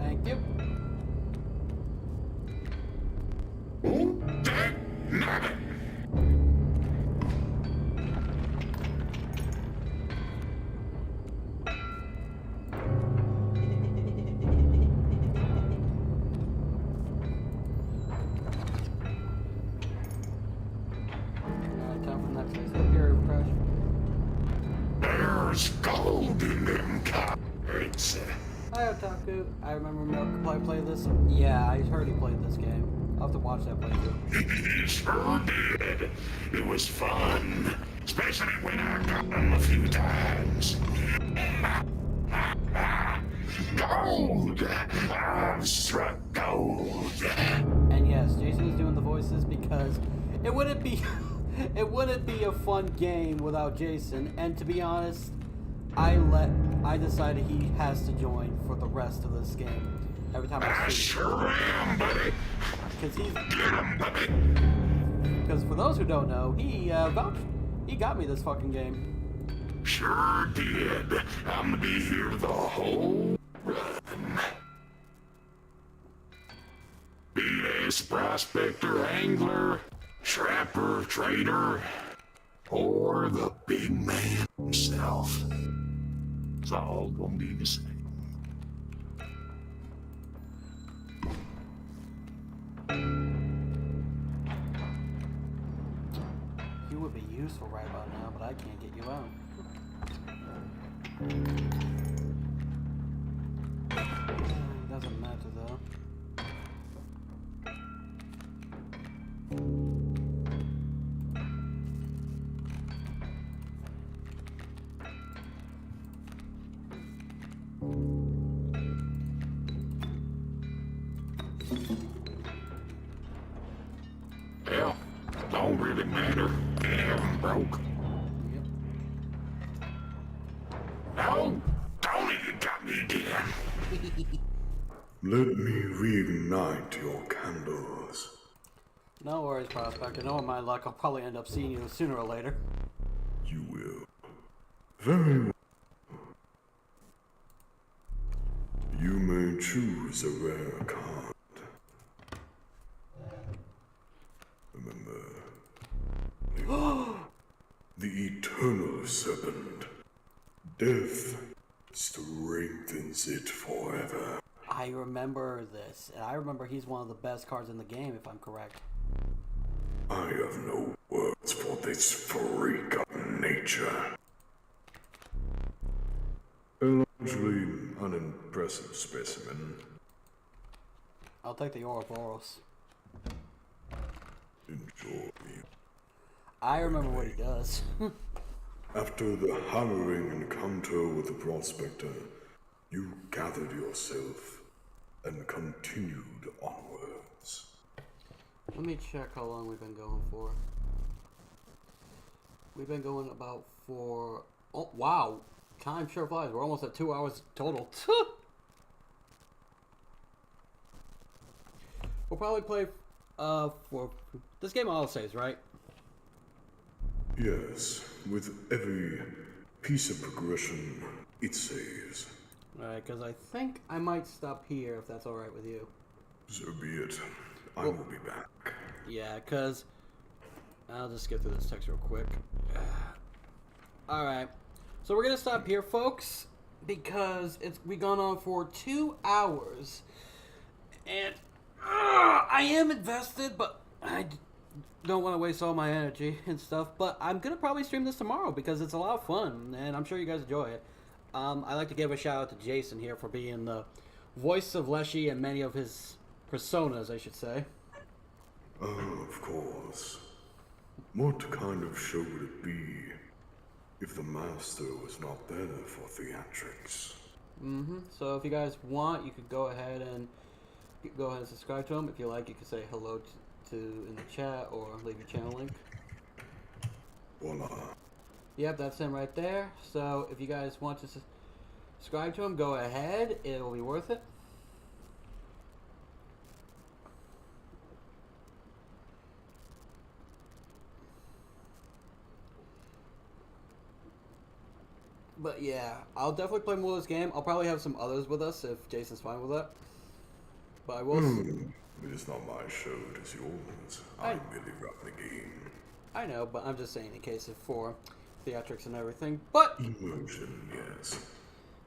Thank you. Alright, time for the next phase. Here, refresh. There's gold in them cards. Hi, Otaku. I remember Milk play this. Yeah, I heard he played this game. I'll have to watch that playthrough. He sure did. It was fun, especially when I got him a few times. Gold! I've struck gold. And yes, Jason is doing the voices because it wouldn't be it wouldn't be a fun game without Jason. And to be honest, I decided he has to join for the rest of this game. Every time I see Sure am, buddy. because for those who don't know, he got me this fucking game. Sure did. I'm gonna be here the whole run. Be this prospector, angler, trapper, trader, or the big man himself. It's all gonna be the same. You would be useful right about now, but I can't get you out. Doesn't matter though. Well, don't really matter. I'm broke. Yep. No, Tony, you got me again. Let me reignite your candles. No worries, Prospector. Knowing my luck, I'll probably end up seeing you sooner or later. You will. Very well. You may choose a rare card. Remember, the eternal serpent. Death strengthens it forever. I remember this, and I remember he's one of the best cards in the game, if I'm correct. I have no words for this freak of nature. A largely unimpressive specimen. I'll take the Ouroboros. Enjoy. I remember what he does. After the harrowing encounter with the prospector, you gathered yourself and continued onwards. Let me check how long we've been going for. We've been going about for... Oh, wow. Time sure flies. We're almost at 2 hours total. We'll probably play for... This game auto saves, right? Yes, with every piece of progression, it saves. Alright, because I think I might stop here if that's alright with you. So be it. I will be back. Yeah, because... I'll just skip through this text real quick. Alright. So we're going to stop here, folks, because we've gone on for 2 hours. And I am invested, but I don't want to waste all my energy and stuff. But I'm going to probably stream this tomorrow because it's a lot of fun, and I'm sure you guys enjoy it. I'd like to give a shout out to Jason here for being the voice of Leshy and many of his personas, I should say. Oh, of course. What kind of show would it be if the master was not there for theatrics? So if you guys want, you could go ahead and subscribe to him. If you like, you can say hello to in the chat or leave your channel link. Voila. Yep, that's him right there. So if you guys want to subscribe to him, go ahead. It'll be worth it. But yeah, I'll definitely play more of this game. I'll probably have some others with us if Jason's fine with that. But I will. It is not my show, it is yours. I merely run the game. I know, but I'm just saying in case of for theatrics and everything. But Immersion, yes.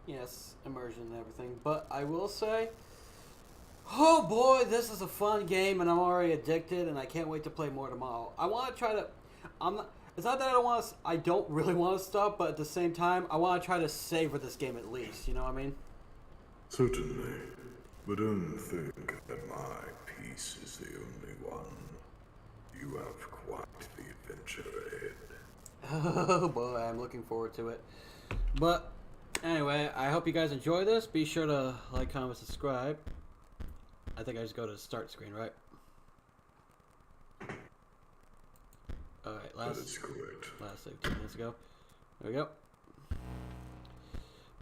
yes, immersion and everything. But I will say, oh boy, this is a fun game, and I'm already addicted, and I can't wait to play more tomorrow. I want to try to. It's not that I don't want to. I don't really want to stop, but at the same time, I want to try to savor this game at least. You know what I mean? Certainly. But don't think that my piece is the only one. You have quite the adventure ahead. Oh boy, I'm looking forward to it. But anyway, I hope you guys enjoy this. Be sure to like, comment, subscribe. I think I just go to the start screen, right? Alright, That is correct. last 15 minutes ago. There we go.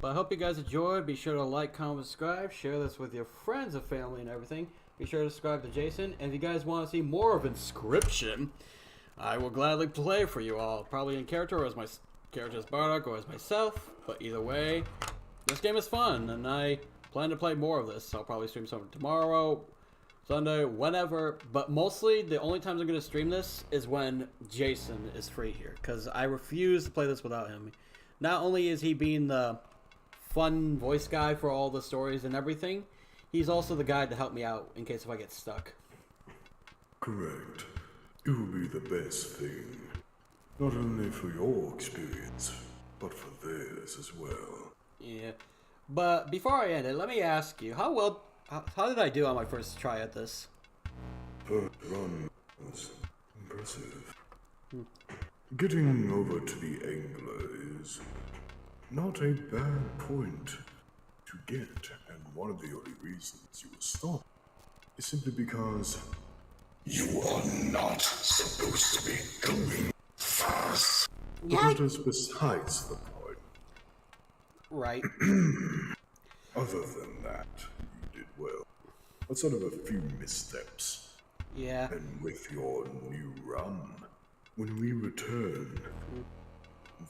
But I hope you guys enjoyed. Be sure to like, comment, subscribe. Share this with your friends and family and everything. Be sure to subscribe to Jason. And if you guys want to see more of Inscryption, I will gladly play for you all. Probably in character or as my character as Bardock or as myself. But either way, this game is fun. And I plan to play more of this. I'll probably stream some tomorrow, Sunday, whenever. But mostly, the only times I'm going to stream this is when Jason is free here. Because I refuse to play this without him. Not only is he being the fun voice guy for all the stories and everything, he's also the guy to help me out in case if I get stuck. Correct. It will be the best thing. Not only for your experience, but for theirs as well. Yeah. But before I end it, let me ask you, how did I do on my first try at this? First run was impressive. Getting over to the angler is not a bad point to get, and one of the only reasons you will stop is simply because You are not supposed to be going fast. that is besides the point. Right. Other than that, you did well. Outside of a few missteps. Yeah. And with your new run, when we return,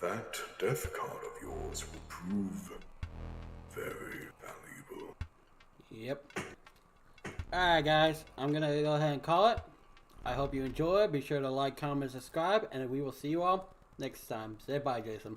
that death card of yours will prove very valuable. Yep. Alright guys, I'm going to go ahead and call it. I hope you enjoyed. Be sure to like, comment, subscribe, and we will see you all next time. Say bye, Jason.